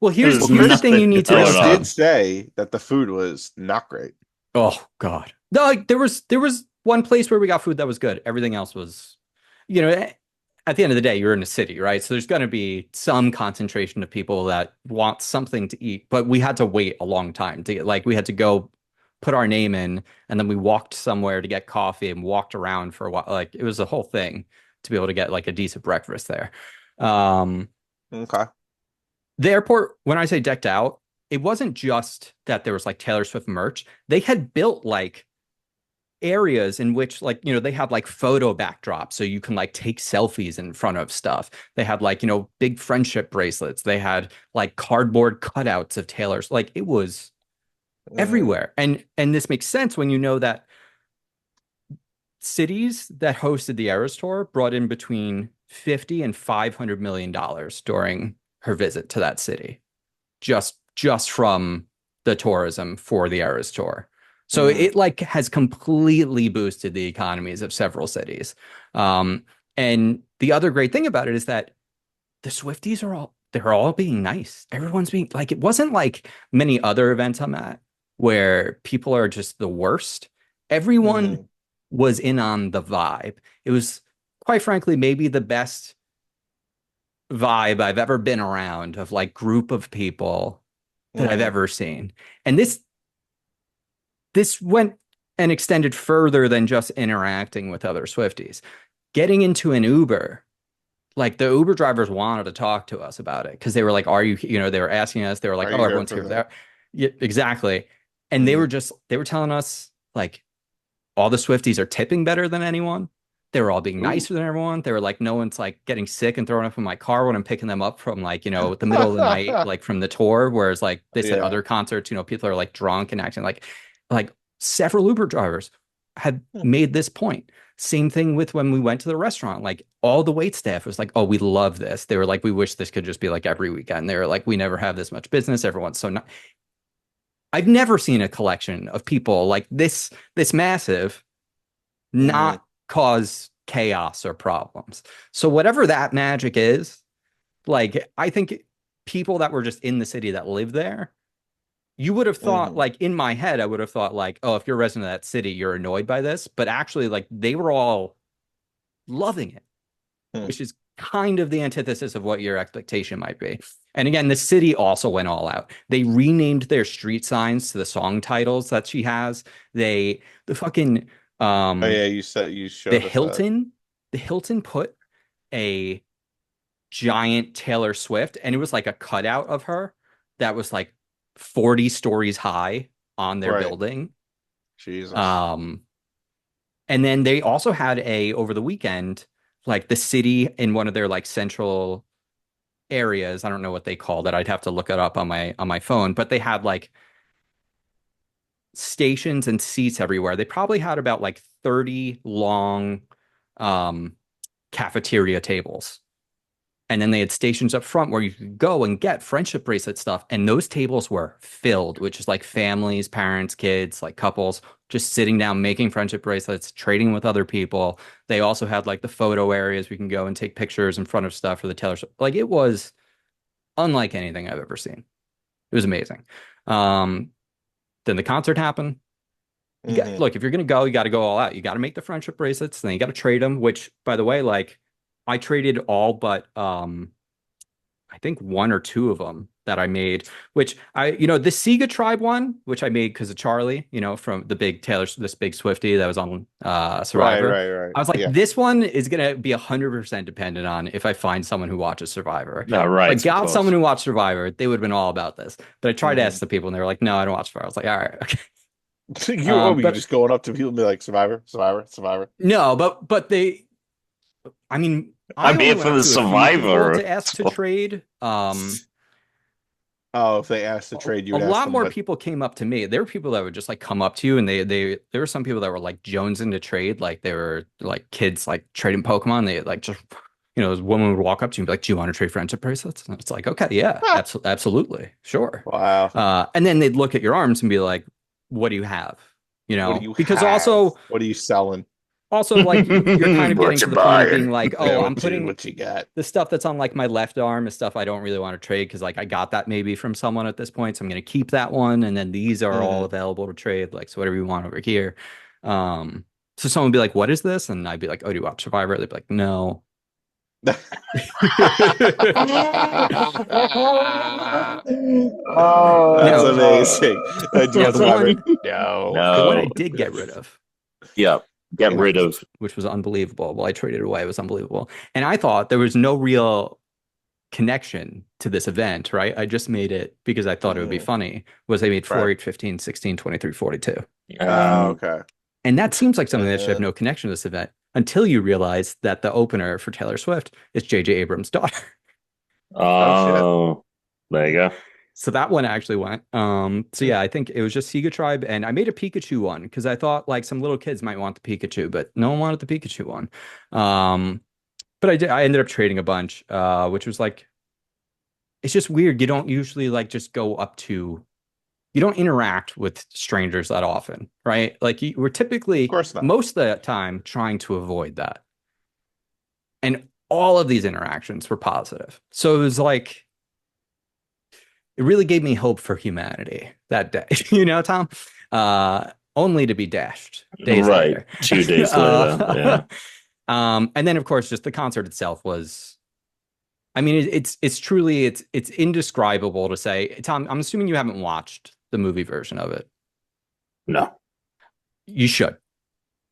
Well, here's the thing you need to know. Chris did say that the food was not great. Oh, God. No, like, there was one place where we got food that was good. Everything else was, at the end of the day, you're in a city, right? So there's going to be some concentration of people that want something to eat, but we had to wait a long time to get, like, we had to go put our name in, and then we walked somewhere to get coffee and walked around for a while. Like, it was a whole thing to be able to get like a decent breakfast there. Okay. The airport, when I say decked out, it wasn't just that there was like Taylor Swift merch. They had built like areas in which like they have like photo backdrops so you can like take selfies in front of stuff. They had like big friendship bracelets. They had like cardboard cutouts of Taylor's. Like it was everywhere. And this makes sense when you know that cities that hosted the Eras Tour brought in between 50 and 500 million dollars during her visit to that city, just from the tourism for the Eras Tour. So it like has completely boosted the economies of several cities. And the other great thing about it is that the Swifties they're all being nice. Everyone's being like, it wasn't like many other events I'm at where people are just the worst. Everyone was in on the vibe. It was quite frankly, maybe the best vibe I've ever been around of like group of people that I've ever seen. And this went and extended further than just interacting with other Swifties. Getting into an Uber, like the Uber drivers wanted to talk to us about it because they were like, are you, they were asking us, they were like, oh, everyone's here for that. Yeah, exactly. And they were telling us like all the Swifties are tipping better than anyone. They were all being nicer than everyone. They were like, no one's like getting sick and throwing up in my car when I'm picking them up from like, the middle of the night, like from the tour. Whereas like they said other concerts, people are like drunk and acting like several Uber drivers had made this point. Same thing with when we went to the restaurant, like all the wait staff was like, oh, we love this. They were like, we wish this could just be like every weekend. They were like, we never have this much business. Everyone's so not. I've never seen a collection of people like this massive not cause chaos or problems. So whatever that magic is, like I think people that were just in the city that live there, you would have thought, like in my head, I would have thought like, oh, if you're a resident of that city, you're annoyed by this. But actually, like they were all loving it, which is kind of the antithesis of what your expectation might be. And again, the city also went all out. They renamed their street signs to the song titles that she has. The fucking Oh yeah, you the showed us that. Hilton put a giant Taylor Swift, and it was like a cutout of her that was like 40 stories high on their Right. building. Jesus. Um, and then they also had over the weekend, like the city in one of their like central areas. I don't know what they called it. I'd have to look it up on my phone, but they had like stations and seats everywhere. They probably had about like 30 long um cafeteria tables. And then they had stations up front where you could go and get friendship bracelet stuff. And those tables were filled, which is like families, parents, kids, like couples, just sitting down, making friendship bracelets, trading with other people. They also had like the photo areas we can go and take pictures in front of stuff for the Taylor Swift. Like it was unlike anything I've ever seen. It was amazing. Um, then the concert happened. Look, if you're gonna go, you got to go all out. You got to make the friendship bracelets, then you got to trade them. Which, by the way, like I traded all but I think one or two of them that I made. Which the Sega Tribe one, which I made because of Charlie, from the big this big Swiftie that was on Right, Survivor. right. I was like, Yeah. this one is gonna be 100% dependent on if I find someone who watches Survivor. No, If I right, of got course. someone who watched Survivor, they would have been all about this. But I tried to ask the people, and they were like, "No, I don't watch Survivor." I was like, "All right, okay." You But just going up to people and be like, Survivor, Survivor, Survivor. no, but I mean, I I'm only here went for up the to a few people Survivor. to ask to trade. Oh, if they asked to trade, you A would ask lot them, more but people came up to me. There were people that would just like come up to you, and there were some people that were like jonesing to trade, like they were like kids like trading Pokemon. They like just this woman would walk up to you and be like, "Do you want to trade friendship bracelets?" And it's like, "Okay, yeah, ah, absolutely, sure." wow. And then they'd look at your arms and be like, "What do you have?" What do you Because have? What are you selling? also like you're kind of getting What to you the point of buying? being like, Yeah, oh, I'm putting what you got? the stuff that's on like my left arm is stuff I don't really want to trade because like I got that maybe from someone at this point, so I'm going to keep that one, and then these are all available to trade, like so whatever you want over here. So someone would be like, "What is this?" And I'd be like, "Oh, do you watch Survivor?" They'd be like, "No." That's No, amazing. Do you yeah, want the Survivor? one No. the one I No. did get rid of, Yeah. Get rid of. which was unbelievable. Well, I traded it away. It was unbelievable. And I thought there was no real connection to this event, right? I just made it because I thought it would be funny. Was I made 4, Right. 8, 15, 16, 23, 42. Oh, Um, okay. And that seems like something that should have Uh, no connection to this event until you realize that the opener for Taylor Swift is J.J. Abrams' daughter. oh shit. oh, there you go. So that one actually went. So yeah, I think it was just Sega Tribe, and I made a Pikachu one because I thought like some little kids might want the Pikachu, but no one wanted the Pikachu one. But I ended up trading a bunch, which was like it's just weird. You don't usually like just go up to you don't interact with strangers that often, right? Like we're Of typically course not. most of the time trying to avoid that. And all of these interactions were positive. So it was like it really gave me hope for humanity that day, Tom? Only to be dashed days Right. later. 2 days later. Yeah. And then of course just the concert itself was I mean it's truly it's indescribable to say. Tom, I'm assuming you haven't watched the movie version of it. No. You should.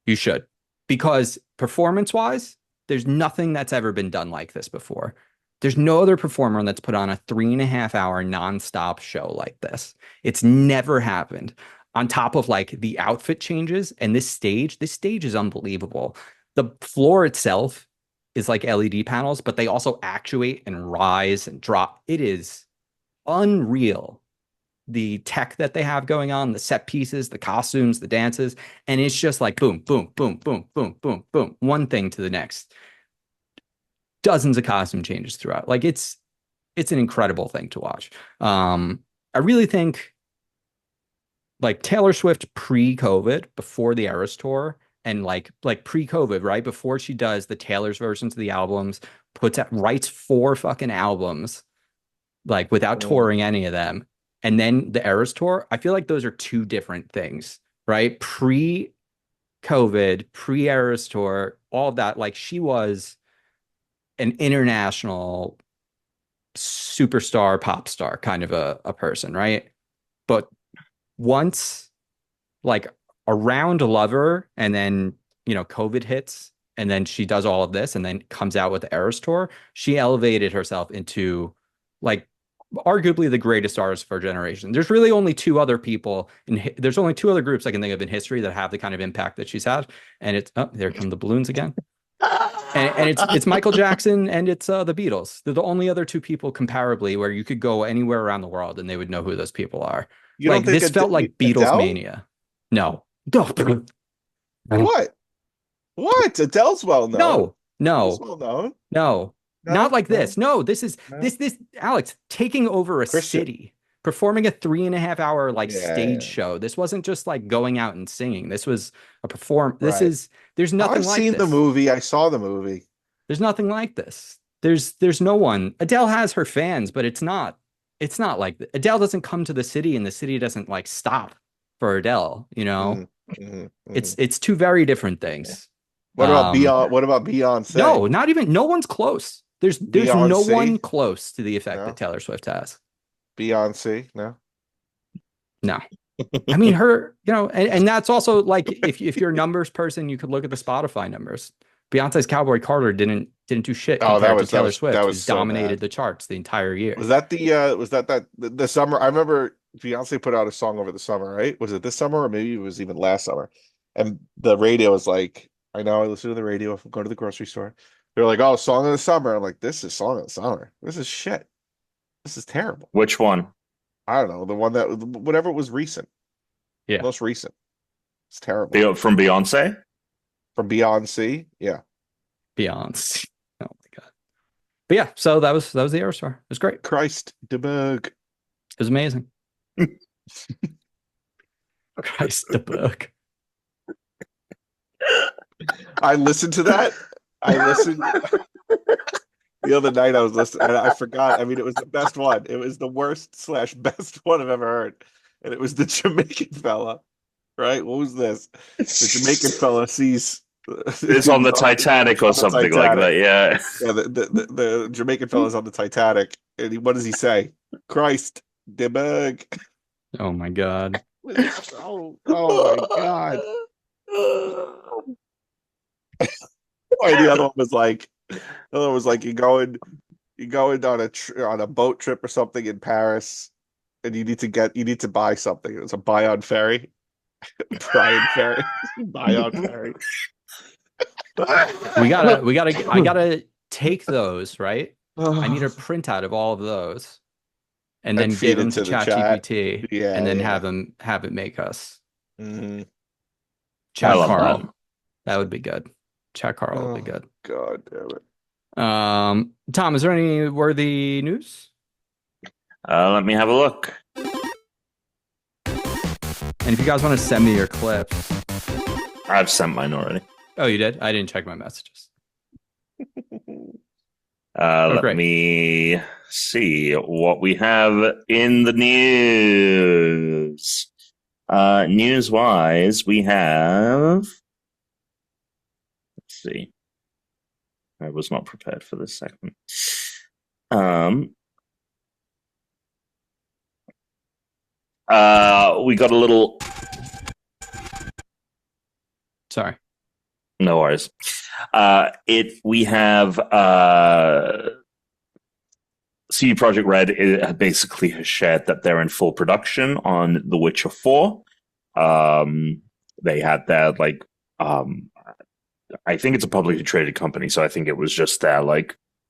You should. Because performance-wise, there's nothing that's ever been done like this before. There's no other performer that's put on a 3.5-hour nonstop show like this. It's never happened. On top of like the outfit changes and this stage is unbelievable. The floor itself is like LED panels, but they also actuate and rise and drop. It is unreal. The tech that they have going on, the set pieces, the costumes, the dances, and it's just like boom, boom, boom, boom, boom, boom, boom, one thing to the next. Dozens of costume changes throughout. Like it's an incredible thing to watch. I really think like Taylor Swift pre-COVID, before the Eras tour, and like pre-COVID, right before she does the Taylor's versions of the albums, writes 4 fucking albums like without touring any of them, and then the Eras tour. I feel like those are 2 different things, right? Pre-COVID, pre-Eras tour, all of that. Like she was an international superstar, pop star kind of a person, right? But once like around Lover, and then COVID hits, and then she does all of this and then comes out with the Eras tour, she elevated herself into like arguably the greatest artist of our generation. There's really only 2 other people there's only 2 other groups I can think of in history that have the kind of impact that she's had. And it's there come the balloons again. And it's Michael Jackson and it's the Beatles. They're the only other 2 people comparably where you could go anywhere around the world and they would know who those people are. You don't think this felt like Beatles Adele? mania. No. What? Adele's well known. No. Well known. No. Not like this. No, this is this Alex taking over a city, performing a 3.5 hour stage show. This wasn't just like going out and singing. This was a there's nothing I've like seen this. the movie. I saw the movie. There's nothing like this. There's no one. Adele has her fans, but it's not like Adele doesn't come to the city and the city doesn't like stop for Adele, It's 2 very different things. What about Beyonce? No, not even. No one's close. There's Beyonce? no one close to the effect that Taylor Swift has. Beyonce, no. I mean, her, and that's also like if you're a numbers person, you could look at the Spotify numbers. Beyonce's Cowboy Carter didn't do shit compared to Taylor Swift, who dominated the charts the entire year. Was that the summer? I remember Beyonce put out a song over the summer, right? Was it this summer or maybe it was even last summer? And the radio was like, I know I listen to the radio if I go to the grocery store. They're like, oh, song of the summer. I'm like, this is song of the summer. This is shit. This is terrible. Which one? I don't know. The one whatever was recent. Yeah. Most recent. It's terrible. From Beyonce? From Beyonce. Yeah. Beyonce. Oh my God. But yeah, so that was the Eras tour. It was great. Christ de Berg. It was amazing. Christ de Berg. I listened to that. The other night I was listening and I forgot. I mean, it was the best one. It was the worst / best one I've ever heard. And it was the Jamaican fella, right? What was this? The Jamaican fella sees it's on the Titanic or something like that. Yeah. Yeah. The Jamaican fella's on the Titanic. And what does he say? Christ de Berg. Oh my God. Oh my God. Or the other one was like, you going on a boat trip or something in Paris, and you need to buy something. It's a buy on ferry. Brian Ferry. Buy on ferry. I gotta take those, right? I need a printout of all of those, and then give them to ChatGPT, and then have it make us. Mm-hmm. Chat Carl. That would be good. Chat Carl would be good. God damn it. Tom, is there any worthy news? Let me have a look. And if you guys want to send me your clips. I've sent mine already. Oh, you did? I didn't check my messages. Let me see what we have in the news. News-wise, we have... Let's see. I was not prepared for this segment. We got a little... Sorry. No worries. We have CD Projekt Red basically has shared that they're in full production on The Witcher 4. They had their I think it's a publicly traded company, so I think it was just their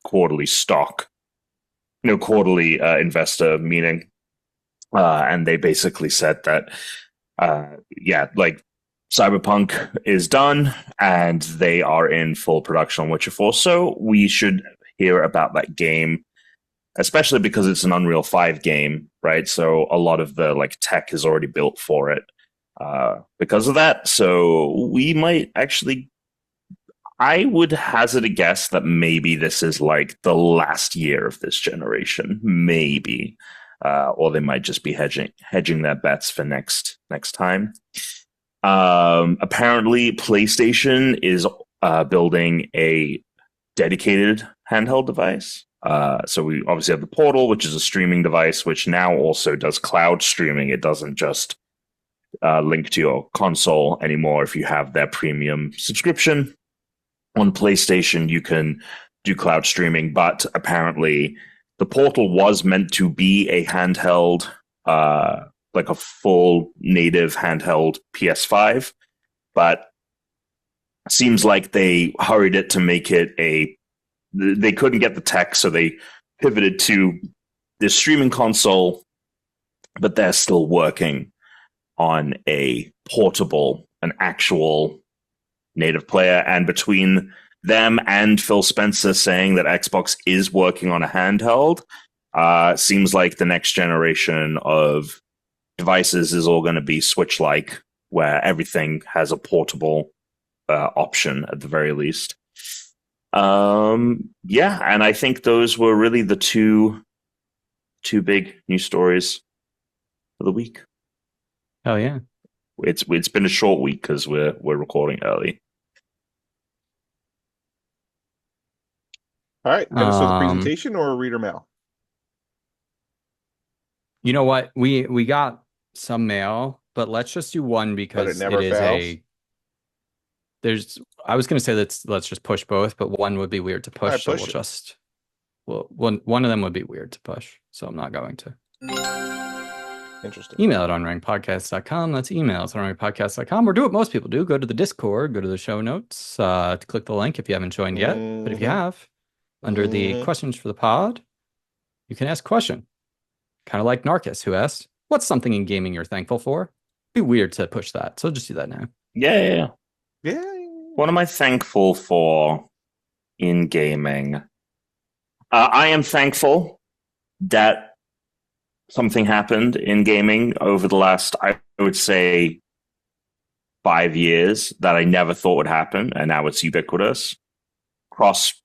quarterly stock, quarterly investor meeting, and they basically said that Cyberpunk is done and they are in full production on Witcher 4. So we should hear about that game, especially because it's an Unreal 5 game, right? So a lot of the tech is already built for it. because of that. So we might actually, I would hazard a guess that maybe this is like the last year of this generation, maybe, or they might just be hedging their bets for next time. Apparently, PlayStation is building a dedicated handheld device. So we obviously have the Portal, which is a streaming device, which now also does cloud streaming. It doesn't just link to your console anymore. If you have their premium subscription on PlayStation, you can do cloud streaming. But apparently, the Portal was meant to be a handheld, like a full native handheld PS5, but seems like they hurried it to make it they couldn't get the tech, so they pivoted to this streaming console, but they're still working on an actual native player. And between them and Phil Spencer saying that Xbox is working on a handheld, seems like the next generation of devices is all going to be Switch-like, where everything has a portable option at the very least. Yeah, and I think those were really the two big news stories for the week. Oh yeah, it's been a short week because we're recording early. All right, finish with a presentation or a reader mail. You know what? We got some mail, but let's just do one because it is fails. I was going to say let's just push both, but one would be weird to push. Right, so one of them would be weird to push. So I'm not going to. Interesting. Email at unrankedpodcast.com. That's email at unrankedpodcast.com. Or do what most people do. Go to the Discord, go to the show notes, to click the link if you haven't joined yet. But if you have, under the questions for the pod, you can ask a question. Kind of like Narcus, who asked, what's something in gaming you're thankful for? It'd be weird to push that. So just do that now. Yeah. What am I thankful for in gaming? I am thankful that something happened in gaming over the last, I would say, 5 years that I never thought would happen, and now it's ubiquitous. Cross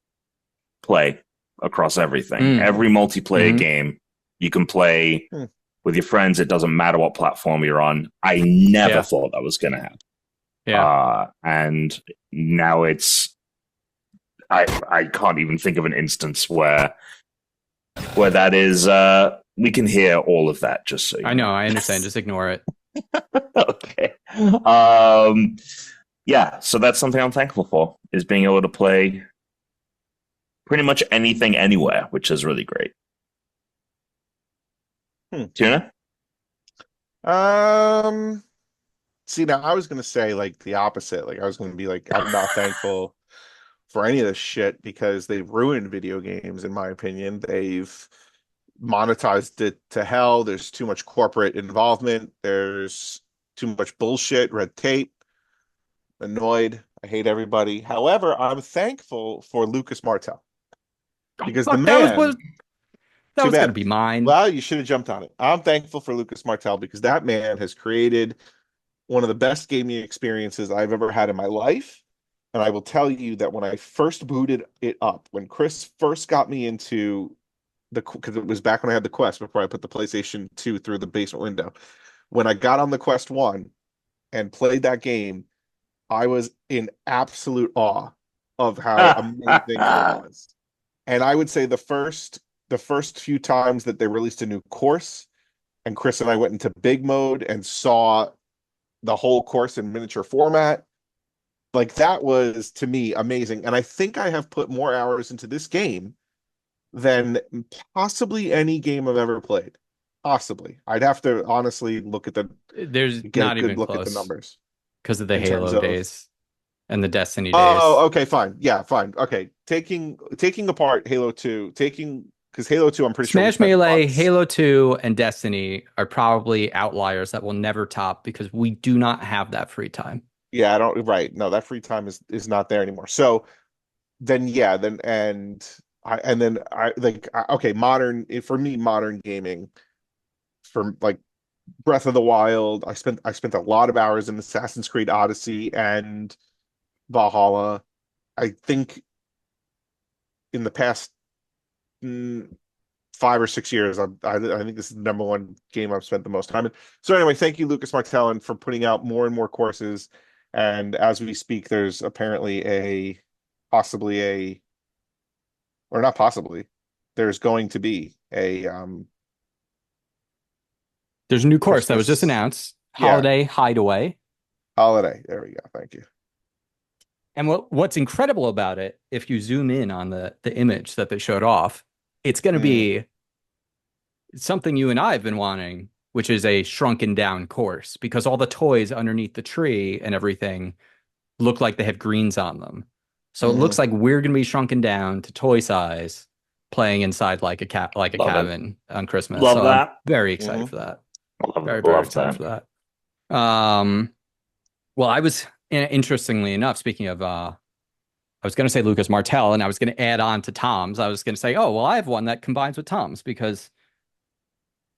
play across everything. Every multiplayer game you can play with your friends. It doesn't matter what platform you're on. I never thought that was going to happen. Yeah. And now I can't even think of an instance where that is, we can hear all of that, just so you I know, I understand. Just ignore it. Okay. Yeah, so that's something I'm thankful for, is being able to play pretty much anything anywhere, which is really great. Tuna? See, now I was going to say like the opposite. Like I was going to be like, I'm not thankful for any of this shit because they've ruined video games, in my opinion. They've monetized it to hell. There's too much corporate involvement. There's too much bullshit, red tape. Annoyed. I hate everybody. However, I'm thankful for Lucas Martel. Because the man... That was going to be mine. Well, you should have jumped on it. I'm thankful for Lucas Martel because that man has created one of the best gaming experiences I've ever had in my life. And I will tell you that when I first booted it up, when Chris first got me into because it was back when I had the Quest before I put the PlayStation 2 through the basement window. When I got on the Quest 1 and played that game, I was in absolute awe of how amazing it was. And I would say the first few times that they released a new course and Chris and I went into big mode and saw the whole course in miniature format, like that was to me amazing. And I think I have put more hours into this game than possibly any game I've ever played. Possibly. I'd have to honestly look at there's not even look close at the numbers because of the Halo days and the Destiny days. Oh, okay, fine. Yeah, fine. Okay. Taking apart Halo 2, because Halo 2, I'm pretty sure Smash Melee, Halo 2, and Destiny are probably outliers that will never top because we do not have that free time. Yeah, I don't. Right. No, that free time is not there anymore. So then, yeah, okay, modern for me, modern gaming for like Breath of the Wild. I spent a lot of hours in Assassin's Creed Odyssey and Valhalla. I think in the past mm, 5 or 6 years, I think this is the number one game I've spent the most time in. So anyway, thank you, Lucas Martellin, for putting out more and more courses. And as we speak, there's apparently possibly a, or not possibly, there's going to be a There's a new course that was just Christmas, announced, yeah, Holiday Hideaway. holiday. There we go. Thank you. And what's incredible about it, if you zoom in on the image that they showed off, it's going to Mm. be something you and I have been wanting, which is a shrunken down course, because all the toys underneath the tree and everything look like they have greens on them. So it looks Mhm. like we're going to be shrunken down to toy size, playing inside like a Love it. cabin on Christmas. Love So I'm that. very excited Mhm. for that. Love Very, very love excited that. for that. Well, I was interestingly enough, speaking of I was going to say Lucas Martell, and I was going to add on to Tom's. I was going to say, oh, well, I have one that combines with Tom's, because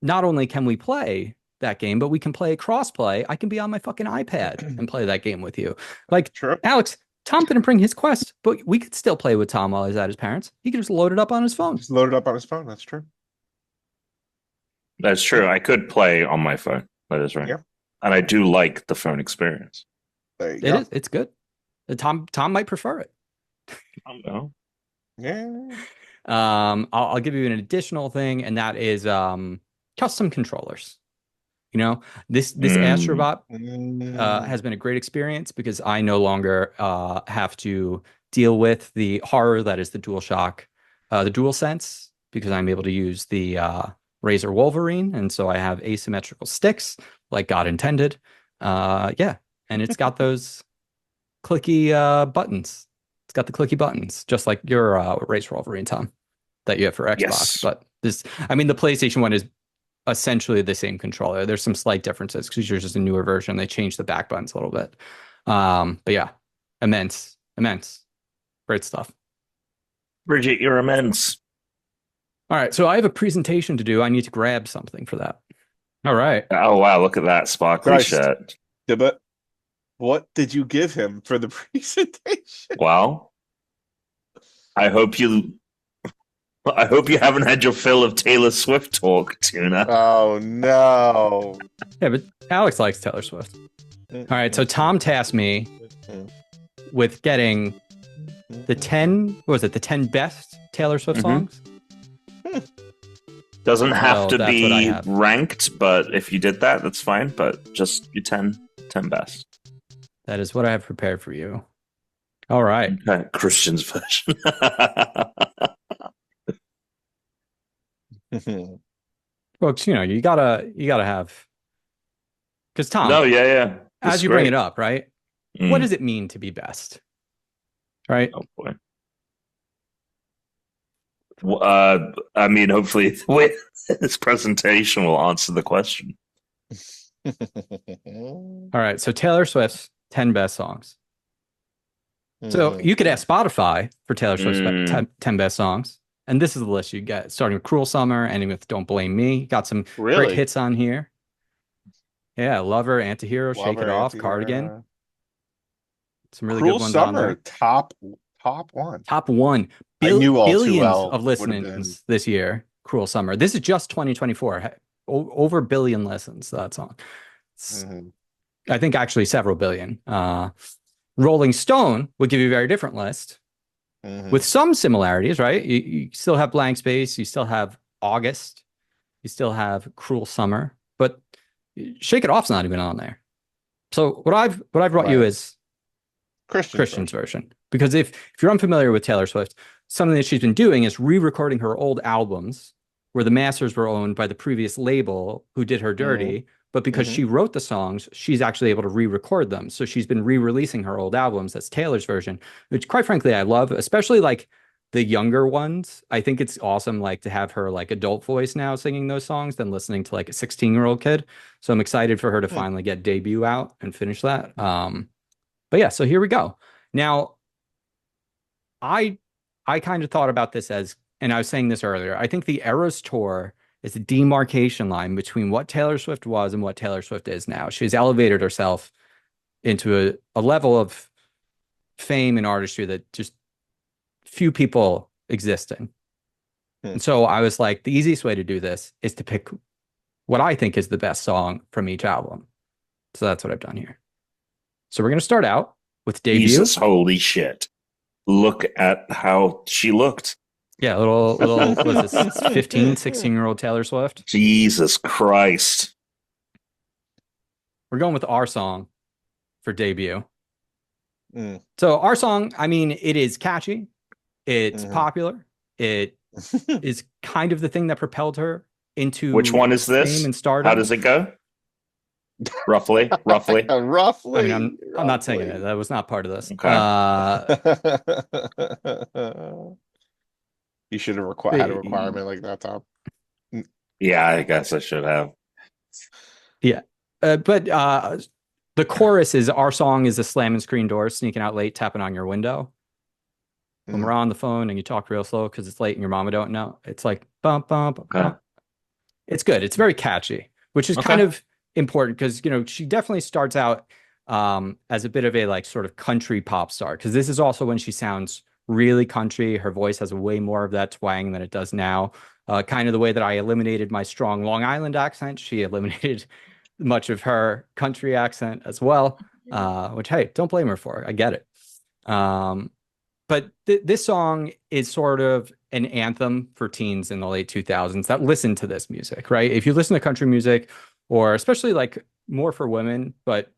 not only can we play that game, but we can play cross-play. I can be on my fucking iPad and play that game with you. Like, Sure. Alex, Tom didn't bring his Quest, but we could still play with Tom while he's at his parents'. He could just load it up on his phone. Just load it up on his phone. That's true. That's Yeah. true. I could play on my phone. That is right. Yeah. And I do like the phone experience. There you It go. is. It's good. Tom might prefer it. I don't know. Yeah. I'll give you an additional thing, and that is custom controllers. You know, this Mm, Astrobot Mm. has been a great experience, because I no longer have to deal with the horror that is the DualShock, the DualSense, because I'm able to use the Razer Wolverine, and so I have asymmetrical sticks like God intended. Yeah, and it's got those clicky buttons. It's got the clicky buttons, just like your Razer Wolverine, Tom, that you have for Xbox. yes. But this, I mean, the PlayStation one is essentially the same controller. There's some slight differences because yours is a newer version. They changed the back buttons a little bit. But yeah, immense, immense, great stuff. Bridget, you're immense. All right, so I have a presentation to do. I need to grab something for that. All right. Oh, wow. Look at that sparkly Christ. shirt. But what did you give him for the presentation? Well, I hope you. I hope you haven't had your fill of Taylor Swift talk, Tuna. Oh no. Yeah, but Alex likes Taylor Swift. All right, so Tom tasked me with getting the 10, what was it, the 10 best Taylor Swift songs? Doesn't have to that's what I be have. ranked, but if you did that, that's fine. But just your 10 best. That is what I have prepared for you. All right. Okay, Christian's version. Folks, you gotta have, because Tom, No, yeah. as you bring it up, right? What does it mean to be best? Right? Oh boy. I mean, hopefully, this presentation will answer the question. All right. So Taylor Swift's 10 best songs. So you could ask Spotify for Taylor Swift's 10 best songs. And this is the list you get, starting with Cruel Summer, ending with Don't Blame Me. Got some great hits on here. Yeah, Lover, Antihero, Shake It Off, Cardigan. Some really good ones on there. Top one. Top one. I knew all too billions well of listenings this year. Cruel Summer. This is just 2024. Over a billion listens to that song. I think actually several billion. Rolling Stone would give you a very different list with some similarities, right? You still have Blank Space. You still have August. You still have Cruel Summer. But Shake It Off's not even on there. So what I've brought you is Christian's version. Because if you're unfamiliar with Taylor Swift, something that she's been doing is re-recording her old albums where the masters were owned by the previous label who did her dirty. But because she wrote the songs, she's actually able to re-record them. So she's been re-releasing her old albums. That's Taylor's version, which quite frankly, I love, especially like the younger ones. I think it's awesome, like to have her like adult voice now singing those songs than listening to like a 16-year-old kid. So I'm excited for her to finally get debut out and finish that. But yeah, so here we go. Now, I kind of thought about this as, and I was saying this earlier, I think the Eras Tour It's a demarcation line between what Taylor Swift was and what Taylor Swift is now. She's elevated herself into a level of fame and artistry that just few people exist in. And so I was like, the easiest way to do this is to pick what I think is the best song from each album. So that's what I've done here. So we're going to start out with Debut. Jesus, holy shit. Look at how she looked. Yeah, little was this 15, 16-year-old Taylor Swift? Jesus Christ. We're going with Our Song for Debut. Mm. So Our Song, I mean, it is catchy. It's popular. It is kind of the thing that propelled her into which one is this? Fame and stardom. How does it go? Roughly. Roughly. I mean, I'm not saying it. That was not part of this. Okay. You should have had a requirement like that, Tom. Yeah, I guess I should have. Yeah. But the chorus is Our Song is a slamming screen door, sneaking out late, tapping on your window. When we're on the phone and you talk real slow because it's late and your mama don't know, it's like bump, bump, bump. It's good. It's very catchy, which is kind of important because, you know, she definitely starts out as a bit of a like sort of country pop star, because this is also when she sounds really country. Her voice has way more of that twang than it does now. Kind of the way that I eliminated my strong Long Island accent, she eliminated much of her country accent as well, which, hey, don't blame her for. I get it. But this song is sort of an anthem for teens in the late 2000s that listen to this music, right? If you listen to country music, or especially like more for women, but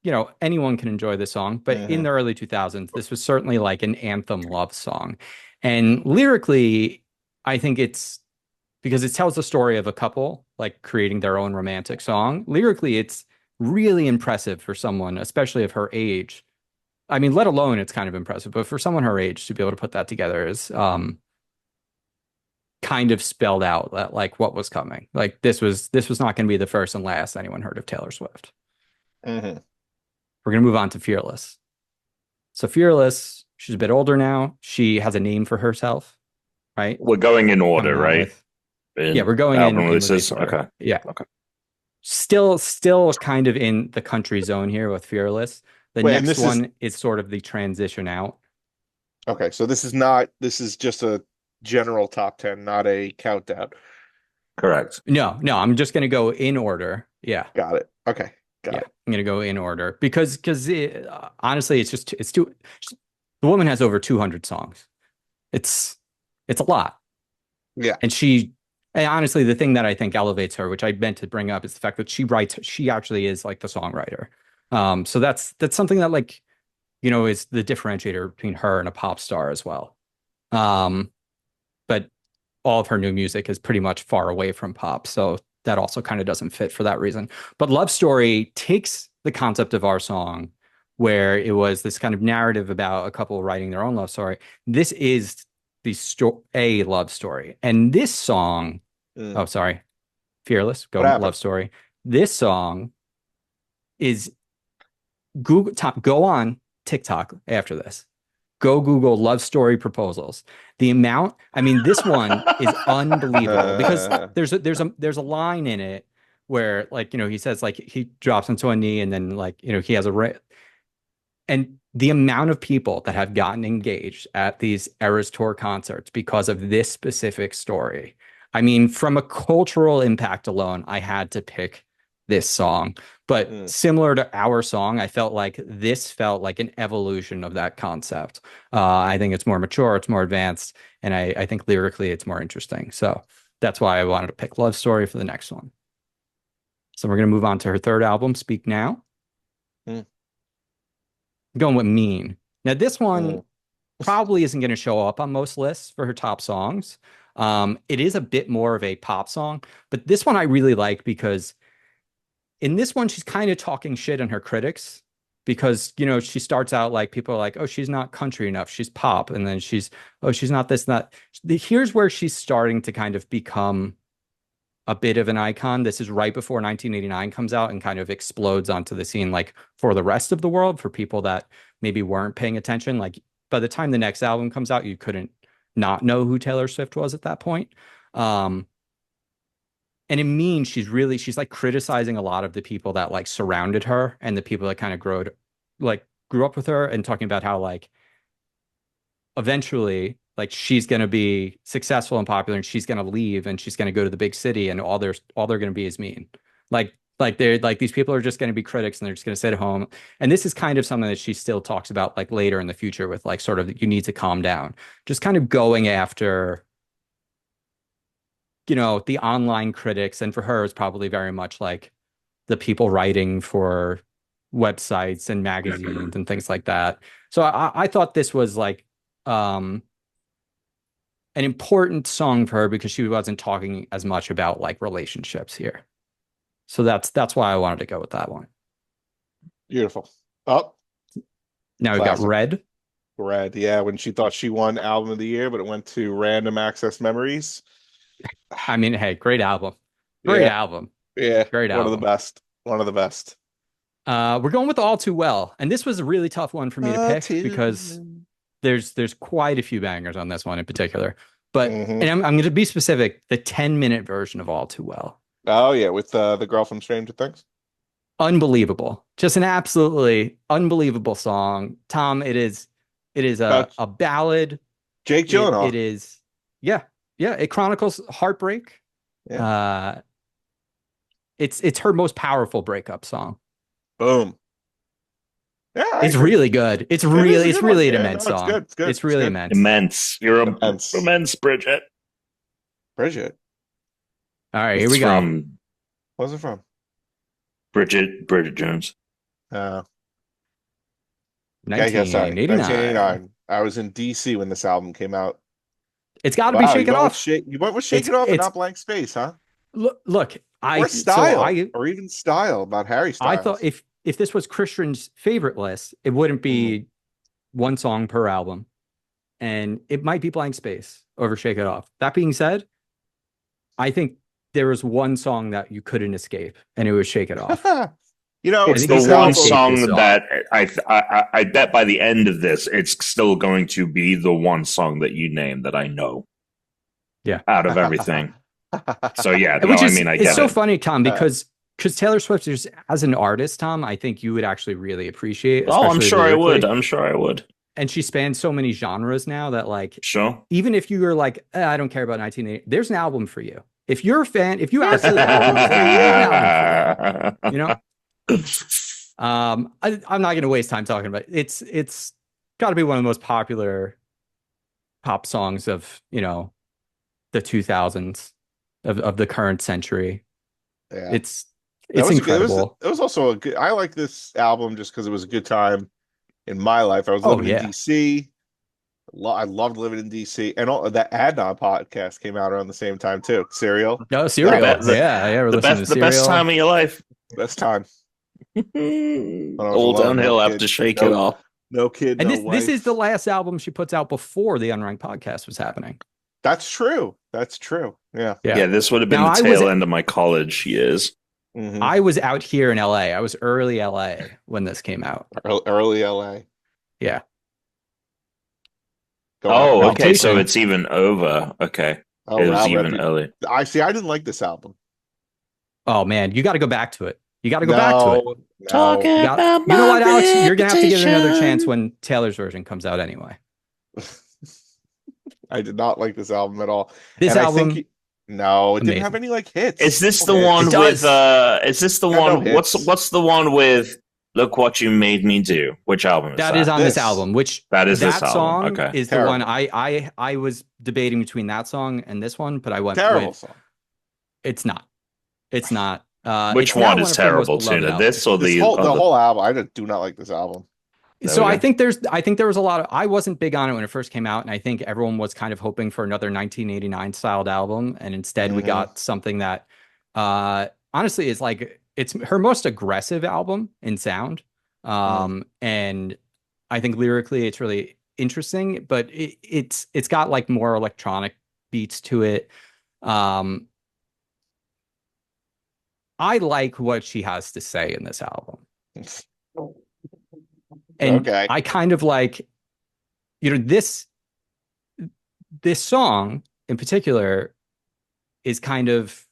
you know, anyone can enjoy this song. But in the early 2000s, this was certainly like an anthem love song. And lyrically, I think it's because it tells the story of a couple like creating their own romantic song. Lyrically, it's really impressive for someone, especially of her age. I mean, let alone it's kind of impressive, but for someone her age to be able to put that together is kind of spelled out that like what was coming. Like this was not going to be the first and last anyone heard of Taylor Swift. We're going to move on to Fearless. So Fearless, she's a bit older now. She has a name for herself, right? We're going in order, right? Yeah, we're going in releases. Order. Okay. Yeah. Okay. Still kind of in the country zone here with Fearless. The next one is sort of the transition out. Okay, so this is just a general top 10, not a countdown. Correct. No, I'm just going to go in order. Yeah. Got it. Okay. Got it. I'm going to go in order because honestly, it's too, the woman has over 200 songs. It's a lot. Yeah. And honestly, the thing that I think elevates her, which I meant to bring up, is the fact that she actually is like the songwriter. So that's something that, like, you know, is the differentiator between her and a pop star as well. But all of her new music is pretty much far away from pop. So that also kind of doesn't fit for that reason. But Love Story takes the concept of Our Song, where it was this kind of narrative about a couple writing their own love story. This is a love story. And this song, Fearless, Love Story. This song is go on TikTok after this. Go Google Love Story proposals. The amount, I mean, this one is unbelievable because there's a line in it where, like, you know, he says, like, he drops onto a knee and then, like, you know, he has and the amount of people that have gotten engaged at these Eras Tour concerts because of this specific story. I mean, from a cultural impact alone, I had to pick this song. But similar to Our Song, I felt like this felt like an evolution of that concept. I think it's more mature, it's more advanced, and I think lyrically it's more interesting. So that's why I wanted to pick Love Story for the next one. So we're going to move on to her third album, Speak Now. I'm going with Mean. Now, this one probably isn't going to show up on most lists for her top songs. It is a bit more of a pop song, but this one I really like because in this one, she's kind of talking shit on her critics because, you know, she starts out like people are like, oh, she's not country enough. She's pop. And then she's not this, not. Here's where she's starting to kind of become a bit of an icon. This is right before 1989 comes out and kind of explodes onto the scene, like for the rest of the world, for people that maybe weren't paying attention. Like by the time the next album comes out, you couldn't not know who Taylor Swift was at that point. and it means she's like criticizing a lot of the people that like surrounded her and the people that kind of grew up with her, and talking about how like eventually like she's going to be successful and popular and she's going to leave and she's going to go to the big city, and all they're going to be is mean. Like they're like, these people are just going to be critics and they're just going to sit at home. And this is kind of something that she still talks about like later in the future, with like sort of, you need to calm down, just kind of going after, the online critics. And for her, it's probably very much like the people writing for websites and magazines and things like that. So I thought this was like an important song for her, because she wasn't talking as much about like relationships here. So that's why I wanted to go with that one. Beautiful. Oh, now we got Red. Red, yeah, when she thought she won album of the year, but it went to Random Access Memories. I mean, hey, great album. Great album. Yeah. Great album. One of the best. One of the best. We're going with All Too Well. And this was a really tough one for me to pick, because there's quite a few bangers on this one in particular. But and I'm going to be specific, the 10-minute version of All Too Well. Oh yeah, with the girl from Stranger Things. Unbelievable. Just an absolutely unbelievable song. Tom, it is a ballad. Jake Gyllenhaal. It is, yeah. It chronicles heartbreak. Yeah. It's her most powerful breakup song. Boom. Yeah, it's really good. It's really an immense song. It's good. It's really immense. Immense. You're immense, Bridget. Bridget. All right, here we go. Where's it from? Bridget Jones. 1989. I was in DC when this album came out. It's got to be Shake It Off. You went with Shake It Off and not Blank Space, huh? Look, or even style about Harry Styles. I thought if this was Christian's favorite list, it wouldn't be one song per album, and it might be Blank Space over Shake It Off. That being said, I think there was one song that you couldn't escape, and it was Shake It Off. It's the one song that I bet by the end of this, it's still going to be the one song that you name that I know. Yeah, out of everything. So yeah, I get it's so funny, Tom, because Taylor Swift is, as an artist, Tom, I think you would actually really appreciate. Oh, I'm sure I would. And she spans so many genres now that, like, sure, even if you were like, I don't care about 1980, there's an album for you. If you're a fan, if you actually I'm not going to waste time talking about it. It's got to be one of the most popular pop songs of the 2000s of the current century. Yeah. It's incredible. It was also a good. I like this album just because it was a good time in my life. I was living in DC. I loved living in DC, and all that Adnan podcast came out around the same time too. Serial. No, Serial. We're listening to Serial. The best time of your life. Best time. All downhill after Shake It Off. No kid. And this is the last album she puts out before the Unranked podcast was happening. That's true. Yeah. This would have been the tail end of my college years. Mm-hmm. I was out here in LA. I was early LA when this came out. Early LA. Yeah. Okay. So it's even over. Okay. It was even early. I didn't like this album. Oh man, you got to go back to it. You got to go back to it. Talking about you know what, Alex? You're gonna have to give it another chance when Taylor's version comes out anyway. I did not like this album at all. This album, it didn't have any like hits. Is this the one with? Is this the one? What's the one with? Look What You Made Me Do. Which album is that? That is on this album. That song is terrible. The one I was debating between that song and this one, but I went terrible song. It's not. It's not. Which one is terrible, Tuna? This or the whole album? I do not like this album. So I think there was a lot of. I wasn't big on it when it first came out, and I think everyone was kind of hoping for another 1989 styled album, and instead we got something that, honestly, is like it's her most aggressive album in sound, and I think lyrically it's really interesting, but it's got like more electronic beats to it. I like what she has to say in this album. And I kind of like, this song in particular is kind of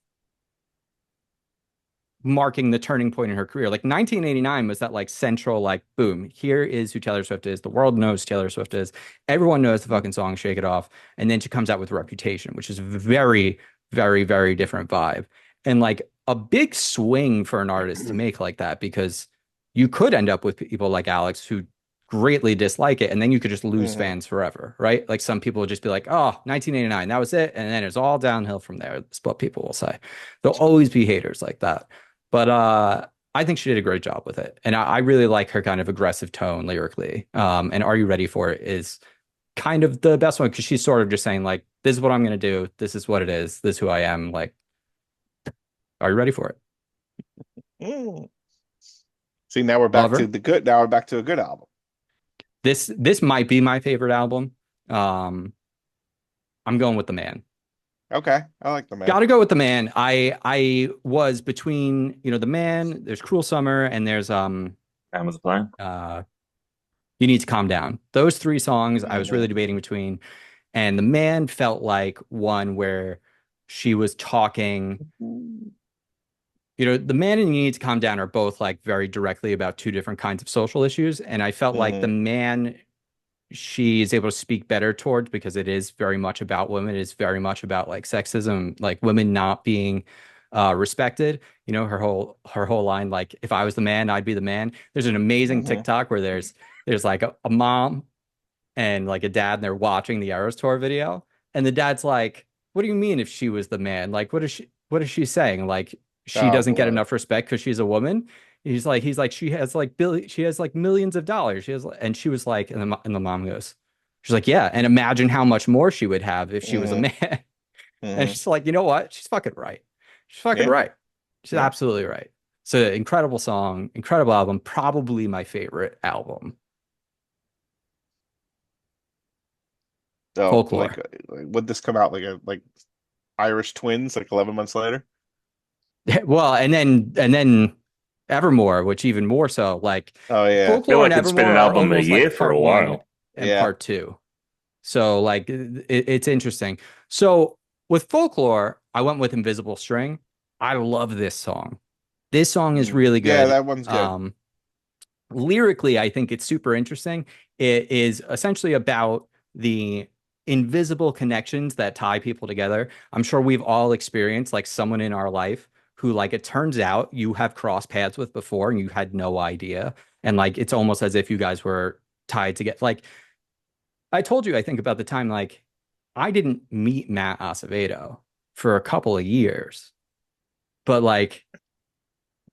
marking the turning point in her career. Like 1989 was that like central, like, boom, here is who Taylor Swift is. The world knows Taylor Swift is. Everyone knows the fucking song Shake It Off. And then she comes out with Reputation, which is very, very, very different vibe. And like a big swing for an artist to make like that, because you could end up with people like Alex who greatly dislike it, and then you could just lose Mm-hmm. fans forever, right? Like some people would just be like, oh, 1989, that was it. And then it's all downhill from there. That's what people will say. There'll always be haters like that. But I think she did a great job with it. And I really like her kind of aggressive tone lyrically. And Are You Ready for It is kind of the best one, because she's sort of just saying, like, this is what I'm going to do. This is what it is. This is who I am. Like, are you ready for it? Mm. See, now we're Love back to her. the good. Now we're back to a good album. This might be my favorite album. Um, I'm going with The Man. Okay, I like the man. Got to go with The Man. I was between, The Man, there's Cruel Summer, and there's Time was playing. uh You Need to Calm Down. Those three songs I was really Mm-hmm. debating between, and The Man felt like one where she was talking, The Man and You Need to Calm Down are both like very directly about two different kinds of social issues, and I felt like The Mm-hmm. Man she is able to speak better towards, because it is very much about women. It is very much about like sexism, like women not being respected. Her whole line, like, if I was the man, I'd be the man. There's an amazing Mm-hmm. TikTok where there's like a mom and like a dad, and they're watching the Eras Tour video, and the dad's like, "What do you mean if she was the man? Like, what is she saying? Like, she Oh doesn't get boy. enough respect because she's a woman." He's like, she has like millions of dollars. And she was like, and the mom goes, she's like, yeah, and imagine how much more she would have if she was a Mm-hmm. man. And Mm-hmm. she's like, you know what? She's fucking right. She's fucking Yeah. right. She's Yeah. absolutely right. So incredible song, incredible album, probably my favorite album. So Folklore. would this come out like Irish Twins like 11 months later? Well, and then Evermore, which even more so, like Oh yeah. I feel Folklore and like it's been Evermore an are album a almost year like for a part one while. and Yeah. part two. So like it's interesting. So with Folklore, I went with Invisible String. I love this song. This song is Mm. really Yeah, good. that one's good. Lyrically, I think it's super interesting. It is essentially about the invisible connections that tie people together. I'm sure we've all experienced like someone in our life who, like, it turns out you have crossed paths with before and you had no idea. And like it's almost as if you guys were tied together. Like I told you, I think about the time, like, I didn't meet Matt Acevedo for a couple of years, but like,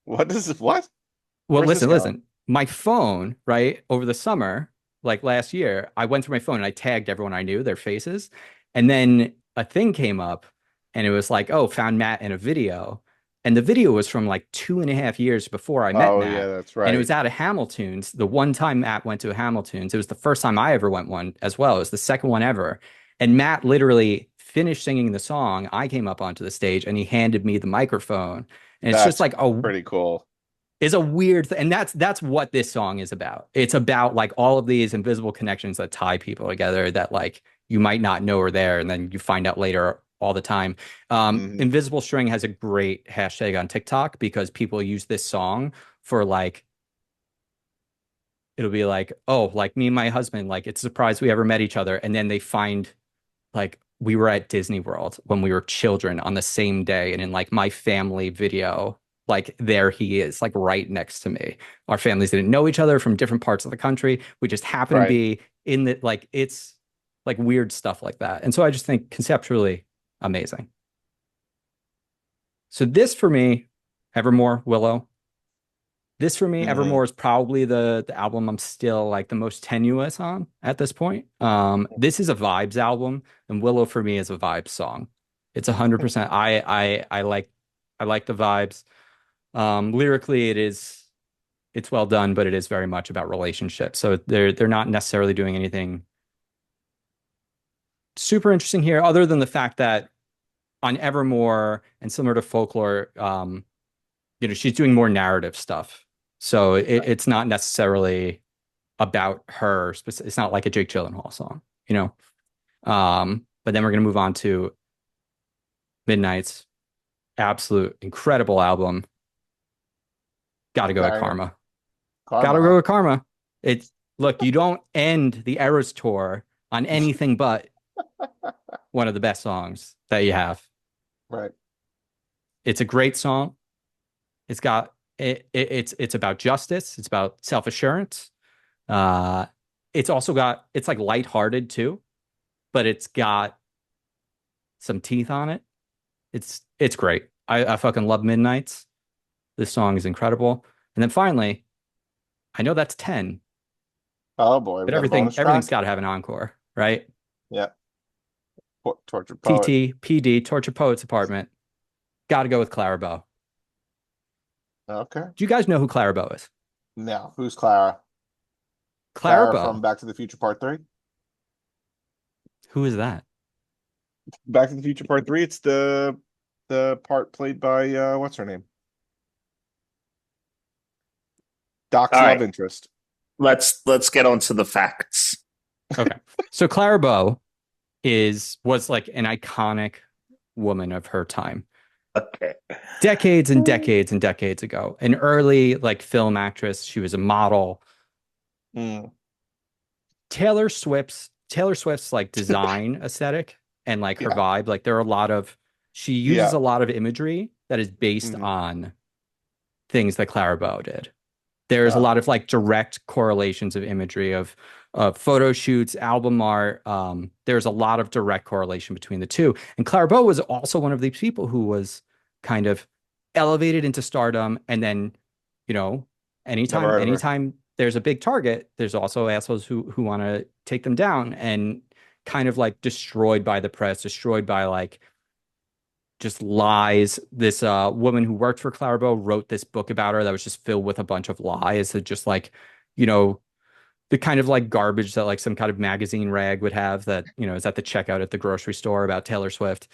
What? well, Where's this listen, going? listen. My phone, right, over the summer, like last year, I went through my phone and I tagged everyone I knew, their faces. And then a thing came up and it was like, oh, found Matt in a video. And the video was from like 2.5 years before I met Oh yeah, Matt. that's And it right. was out of Hamilton's. The one time Matt went to a Hamilton's, it was the first time I ever went one as well. It was the second one ever. And Matt literally finished singing the song. I came up onto the stage and he handed me the microphone. And it's just That's like a pretty cool. is a weird thing. And that's what this song is about. It's about like all of these invisible connections that tie people together that like you might not know are there, and then you find out later all the time. Hmm. Invisible String has a great hashtag on TikTok because people use this song for like, it'll be like, oh, like me and my husband, like it's a surprise we ever met each other. And then they find like we were at Disney World when we were children on the same day. And in like my family video, like there he is, like right next to me. Our families didn't know each other from different parts of the country. We just happened to Right. be in the, like, it's like weird stuff like that. And so I just think conceptually amazing. So this for me, Evermore, Willow. This for me, Hmm. Evermore is probably the album I'm still like the most tenuous on at this point. This is a vibes album, and Willow for me is a vibes song. It's 100%. I like the vibes. Lyrically, it's well done, but it is very much about relationships. So they're not necessarily doing anything super interesting here, other than the fact that on Evermore and similar to Folklore, she's doing more narrative stuff. So it's not necessarily about her. It's not like a Jake Gyllenhaal song, you know. But then we're gonna move on to Midnight's absolute incredible album. Gotta go with Marion. Karma. Karma, Gotta huh? go with Karma. It's look, you don't end the Eras tour on anything but one of the best songs that you have. Right. It's a great song. It's got it's about justice. It's about self-assurance. Uh, it's also got it's like lighthearted too, but it's got some teeth on it. It's great. I fucking love Midnights. This song is incredible. And then finally, I know that's 10, Oh boy, we but got a bonus everything's track. got to have an encore, right? Yeah. Tortured Poet. TT, PD, Torture Poets Apartment. Got to go with Clara Bow. Okay. Do you guys know who Clara Bow is? Now, who's Clara? Clara Clara from Bow. Back to the Future Part 3? Who is that? Back to the Future Part 3, it's the part played by what's her name? Doc's All love right, interest. let's get on to the facts. Okay. So Clara Bow was like an iconic woman of her time. Okay. Decades and decades and decades ago. An early like film actress. She was a model. Mm. Taylor Swift's like design aesthetic and like her Yeah. vibe, like she uses Yeah. a lot of imagery that is based Mhm. on things that Clara Bow did. There's a Oh. lot of like direct correlations of imagery of photo shoots, album art. There's a lot of direct correlation between the two. And Clara Bow was also one of these people who was kind of elevated into stardom. And then, you know, Never anytime heard of her. anytime there's a big target, there's also assholes who want to take them down and kind of like destroyed by the press, destroyed by like just lies. This woman who worked for Clara Bow wrote this book about her that was just filled with a bunch of lies that just like, you know, the kind of like garbage that like some kind of magazine rag would have that, you know, is at the checkout at the grocery store about Taylor Swift.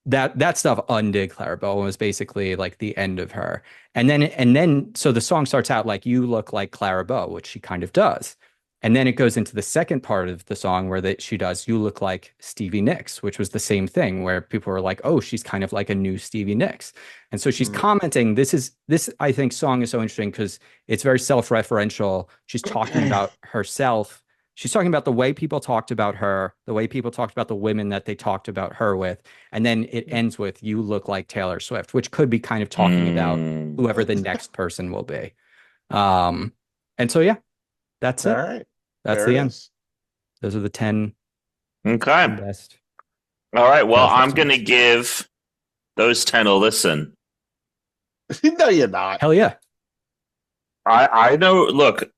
That stuff undid Clara Bow and was basically like the end of her. And then so the song starts out like you look like Clara Bow, which she kind of does. And then it goes into the second part of the song where she does you look like Stevie Nicks, which was the same thing where people were like, "Oh, she's kind of like a new Stevie Nicks." And so she's Mm. commenting this I think song is so interesting because it's very self-referential. She's talking about herself. She's talking about the way people talked about her, the way people talked about the women that they talked about her with. And then it ends with "You look like Taylor Swift," which could be kind of talking about Mm. whoever the next person will be. Um, and so yeah, that's All it. right. That's There the it end. is. Those are the 10 Okay. best All right. Well, Taylor Swift I'm gonna songs. give those 10 a listen. No, you're not. Hell yeah. I know. Look,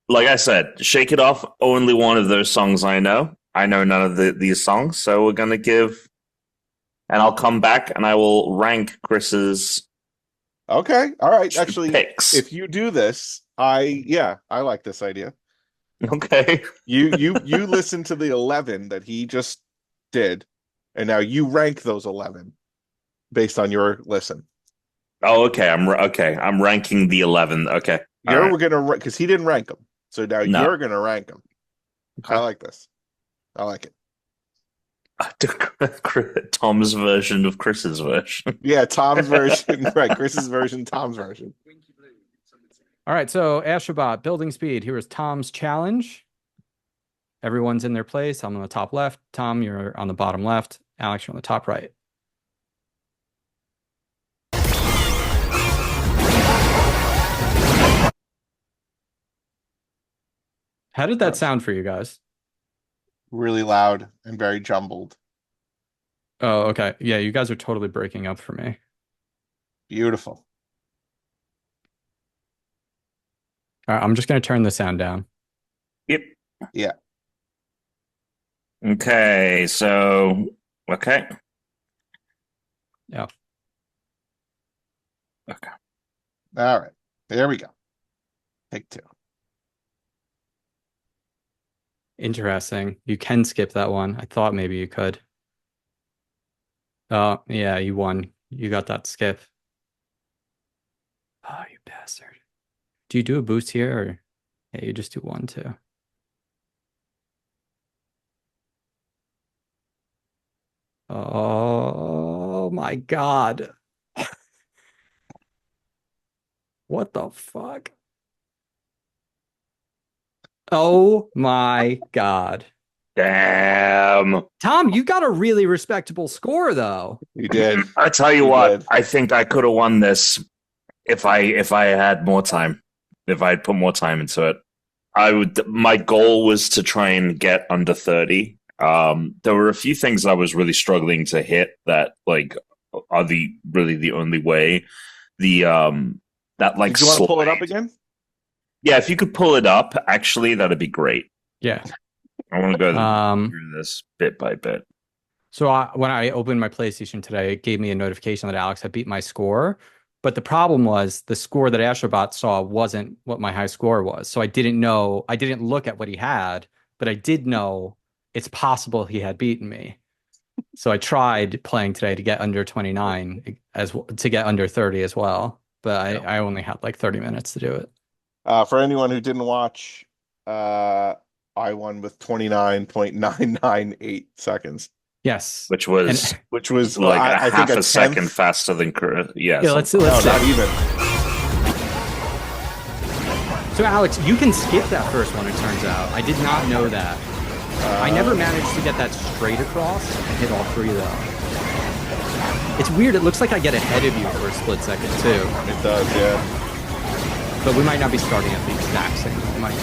like I said, Shake It Off. Only one of those songs I know. I know none of these songs, so we're gonna give. And I'll come back and I will rank Chris's Okay. All right. Actually, picks. if you do this, I like this idea. Okay. You listen to the 11 that he just did, and now you rank those 11 based on your listen. Oh, okay. I'm ranking the 11. Okay. All You're right. gonna because he didn't rank them, so now No. you're gonna rank them. I Okay. like this. I like it. Tom's version of Chris's version. Yeah, Tom's version, right? Chris's version, Tom's version. All right. So Ashabot, building speed. Here is Tom's challenge. Everyone's in their place. I'm on the top left. Tom, you're on the bottom left. Alex, you're on the top right. How did that sound for you guys? Really loud and very jumbled. Oh, okay. Yeah, you guys are totally breaking up for me. Beautiful. All right, I'm just going to turn the sound down. Yep. Yeah. Okay. So, okay. Yeah. Okay. All right. There we go. Take two. Interesting. You can skip that one. I thought maybe you could. Oh, yeah, you won. You got that skip. Oh, you bastard. Do you do a boost here or yeah, you just do one too? Oh my God. What the fuck? Oh my God. Damn. Tom, you got a really respectable score though. You did. I tell you You what, did. I think I could have won this if I had more time. If I had put more time into it. My goal was to try and get under 30. There were a few things I was really struggling to hit that like are the only way. The that like Did you want to pull it up again? Yeah, if you could pull it up, actually, that'd be great. Yeah. I want to go through this bit by bit. So when I opened my PlayStation today, it gave me a notification that Alex had beat my score. But the problem was the score that Astrobot saw wasn't what my high score was. So I didn't know. I didn't look at what he had, but I did know it's possible he had beaten me. So I tried playing today to get under 29 to get under 30 as well. But I only had like 30 minutes to do it. For anyone who didn't watch, I won with 29.998 seconds. Yes, which was like I half think a second faster than yeah. Let's no, not even. So Alex, you can skip that first one. It turns out I did not know that. I never managed to get that straight across and hit all three though. It's weird. It looks like I get ahead of you for a split second too. It does, yeah. But we might not be starting at the exact same. We might.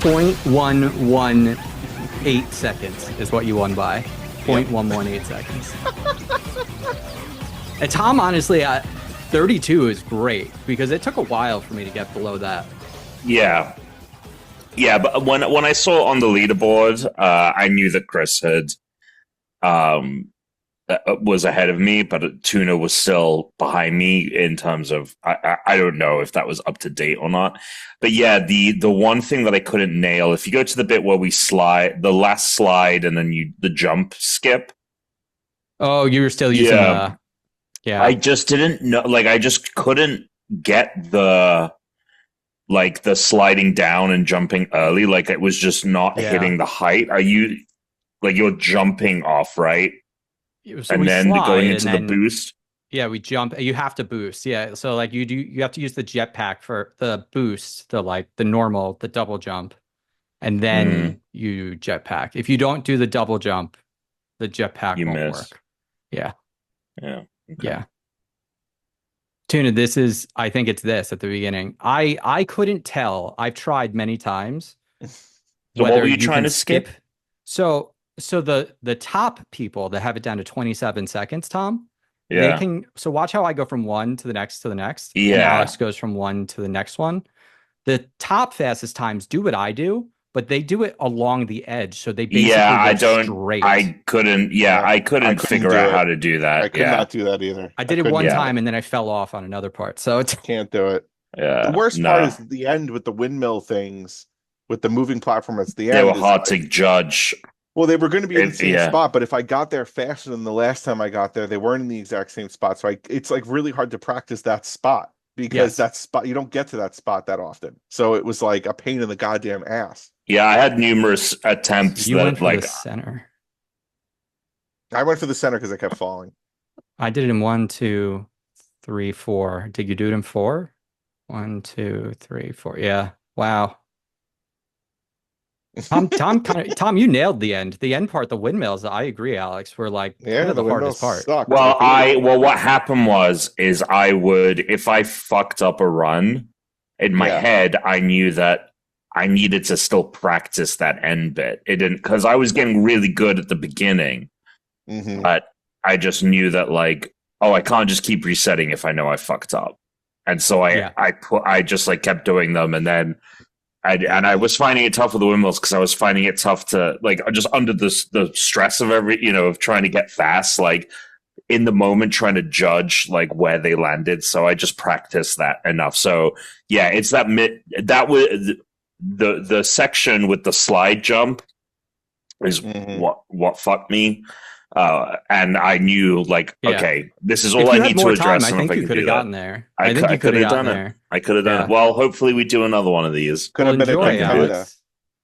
0.118 seconds is what you won by. 0.118 seconds. And Tom, honestly, 32 is great because it took a while for me to get below that. Yeah. Yeah, but when I saw on the leaderboard, I knew that Chris had was ahead of me, but Tuna was still behind me in terms of I don't know if that was up to date or not. But yeah, the one thing that I couldn't nail, if you go to the bit where we slide, the last slide, and then the jump skip. Oh, you were still using yeah. I just didn't know, like I just couldn't get the sliding down and jumping early. Like it was just not hitting the height. You're jumping off, right? So and then going into the boost. Yeah, we jump. You have to boost. Yeah, so like you have to use the jetpack for the boost, the normal, the double jump, and then you jetpack. If you don't do the double jump, the jetpack won't work. Yeah. Yeah. Okay. Yeah. Tuna, I think it's this at the beginning. I couldn't tell. I've tried many times. So what were you trying to skip? So the top people that have it down to 27 seconds, Tom, yeah. They can. So watch how I go from one to the next to the next. Yeah. And Alex goes from one to the next one. The top fastest times do what I do, but they do it along the edge. So they basically go straight. I couldn't figure out how to do that. I could not do that either. I did it one time and then I fell off on another part. So it's can't do it. Yeah. The worst part is the end with the windmill things, with the moving platform at the end. They were hard to judge. Well, they were going to be in the same spot, but if I got there faster than the last time I got there, they weren't in the exact same spot. So it's like really hard to practice that spot because that spot, you don't get to that spot that often. So it was like a pain in the goddamn ass. Yeah, I had numerous attempts you went for the center. I went for the center because I kept falling. I did it in 1, 2, 3, 4. Did you do it in 4? 1, 2, 3, 4. Yeah. Wow. Tom, you nailed the end. The end part, the windmills. I agree, Alex. Were like the hardest part. Sucked. Well, what happened is I would, if I fucked up a run in my head, I knew that I needed to still practice that end bit. It didn't, because I was getting really good at the beginning, but I just knew that I can't just keep resetting if I know I fucked up, and so I just kept doing them, and then. I was finding it tough with the windmills because I was finding it tough to just under the stress of of trying to get fast, in the moment trying to judge where they landed. So I just practiced that enough. So yeah, it's that was the section with the slide jump is what fucked me. And I knew, like, Yeah. okay, this is If all I you had need to more time, address, I and if think I you can could have do that, gotten there. I think you I could could have have gotten done it. there. I could have done Yeah. it. Well, hopefully we do another one of these. Could Well, have been a enjoy, contender. Alex.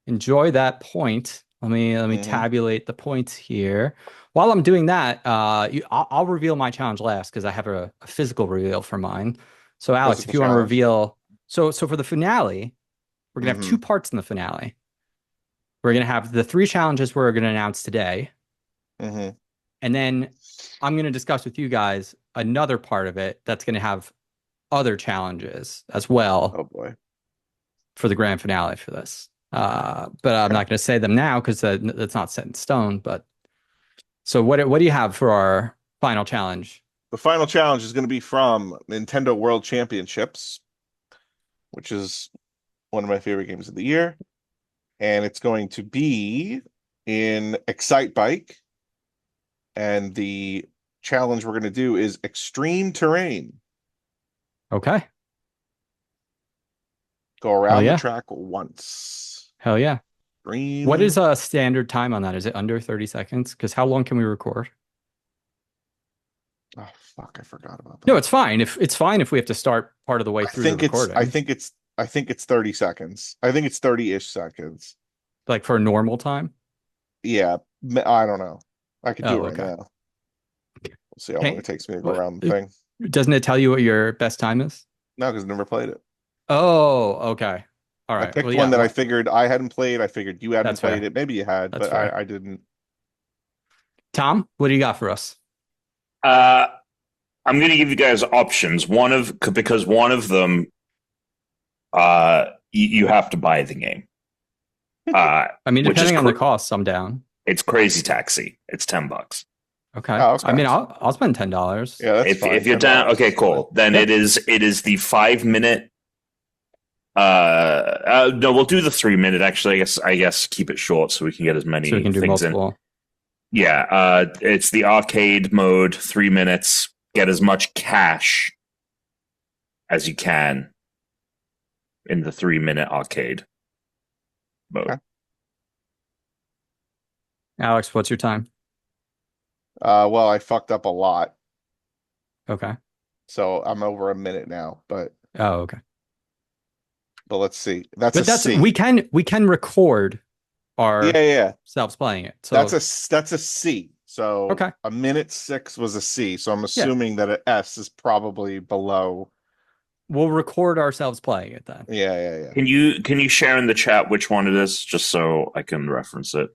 Enjoy that point. Let me Mhm. tabulate the points here. While I'm doing that, I'll reveal my challenge last because I have a physical reveal for mine. So, Alex, if Physical you want to challenge. reveal, so for the finale, we're gonna have Mm-hmm. two parts in the finale. We're gonna have the three challenges we're gonna announce today, Mm-hmm. and then I'm gonna discuss with you guys another part of it that's gonna have other challenges as well Oh boy. for the grand finale for this. But I'm Okay. not going to say them now because that's not set in stone. But so what do you have for our final challenge? The final challenge is going to be from Nintendo World Championships, which is one of my favorite games of the year. And it's going to be in Excite Bike. And the challenge we're going to do is extreme terrain. Okay. Go Hell around the yeah. track once. Hell yeah. Extreme. What is a standard time on that? Is it under 30 seconds? Because how long can we record? Oh fuck, I forgot about that. No, it's fine. If it's fine if we have to start part of the way through the recording. I think it's 30 seconds. I think it's 30-ish seconds. Like for a normal time? Yeah, I don't know. I could do it right okay. now. We'll see how long it takes me to go around the thing. Doesn't it tell you what your best time is? No, because I never played it. Oh, okay. All right. I picked one that I figured I hadn't played. I figured you hadn't played it. Maybe you had, but I didn't. Tom, what do you got for us? I'm going to give you guys options. Because one of them, you have to buy the game. I mean, depending on the cost, I'm down. It's Crazy Taxi. It's $10. Okay. I mean, I'll spend $10. Yeah, that's fine. If you're down, okay, cool. Then it is the 5-minute. No, we'll do the 3-minute. Actually, I guess keep it short so we can get as many so we can do things multiple. in. Yeah, it's the arcade mode. 3 minutes. Get as much cash as you can in the 3-minute arcade mode. Okay. Alex, what's your time? Well, I fucked up a lot. Okay. So I'm over a minute now, but okay. But let's see. That's a C. We can record our selves playing it. So that's a C. So okay. A minute 6 was a C. So I'm assuming that an S is probably below. We'll record ourselves playing it then. Yeah. Can you share in the chat which one it is, just so I can reference it?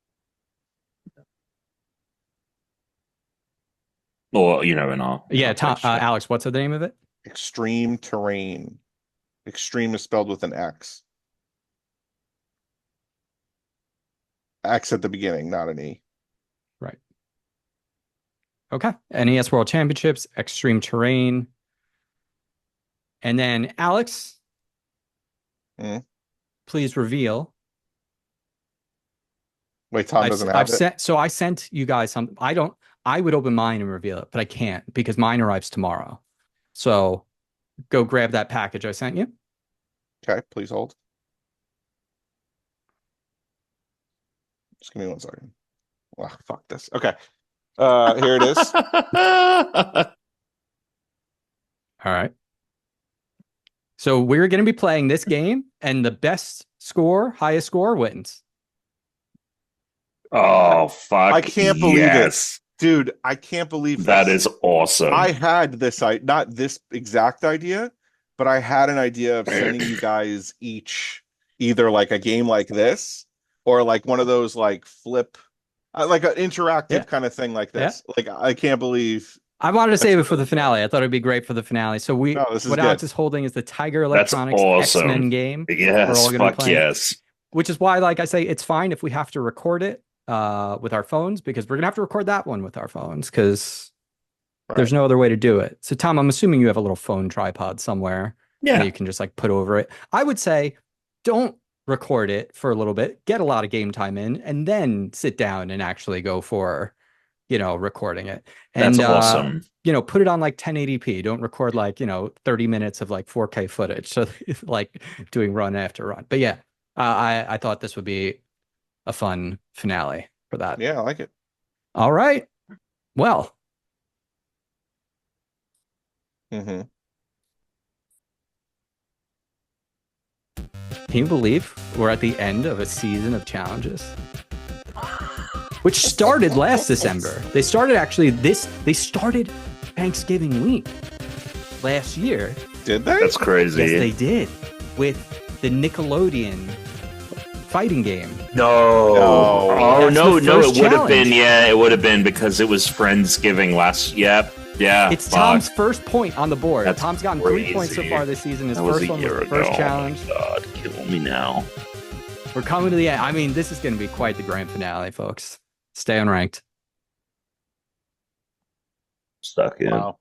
Or in our Alex, what's the name of it? Extreme Terrain. Extreme is spelled with an X. X at the beginning, not an E. Right. Okay. NES World Championships, Extreme Terrain. And then Alex, please reveal. Wait, Tom doesn't have it? So I sent you guys some. I would open mine and reveal it, but I can't because mine arrives tomorrow. So go grab that package I sent you. Okay, please hold. Just give me 1 second. Oh, fuck this. Okay. Here it is. All right. So we're going to be playing this game, and the highest score wins. Oh, fuck. I can't believe it. Dude, I can't believe this. That is awesome. I had this, not this exact idea, but I had an idea of sending you guys each either like a game like this or like one of those like flip, like an interactive kind of thing like this. Yeah. Like, I can't believe. I wanted to save it for the finale. I thought it'd be great for the finale. So what Alex is holding is the Tiger Electronics X-Men game. Yes, fuck yes. Which is why, like I say, it's fine if we have to record it with our phones, because we're gonna have to record that one with our phones because there's no other way to do it. So Tom, I'm assuming you have a little phone tripod somewhere that you can just like put over it. I would say don't record it for a little bit, get a lot of game time in, and then sit down and actually go for recording it. And that's awesome. Put it on like 1080p. Don't record like 30 minutes of like 4K footage, so like doing run after run. But yeah, I thought this would be a fun finale for that. Yeah, I like it. All right. Well, Mm-hmm. can you believe we're at the end of a season of challenges? Which started last December. They started Thanksgiving week last year. Did they? That's crazy. Yes, they did. With the Nickelodeon fighting game. No. Oh, no, it would have been. Yeah, it would have been because it was Friendsgiving last. Yep. Yeah. It's Tom's first point on the board. That's Tom's gotten crazy. 3 points so far this season. His That was first a one was year the first ago. challenge. Oh my God, kill me now. We're coming to the end. I mean, this is going to be quite the grand finale, folks. Stay unranked. Stuck in. Wow.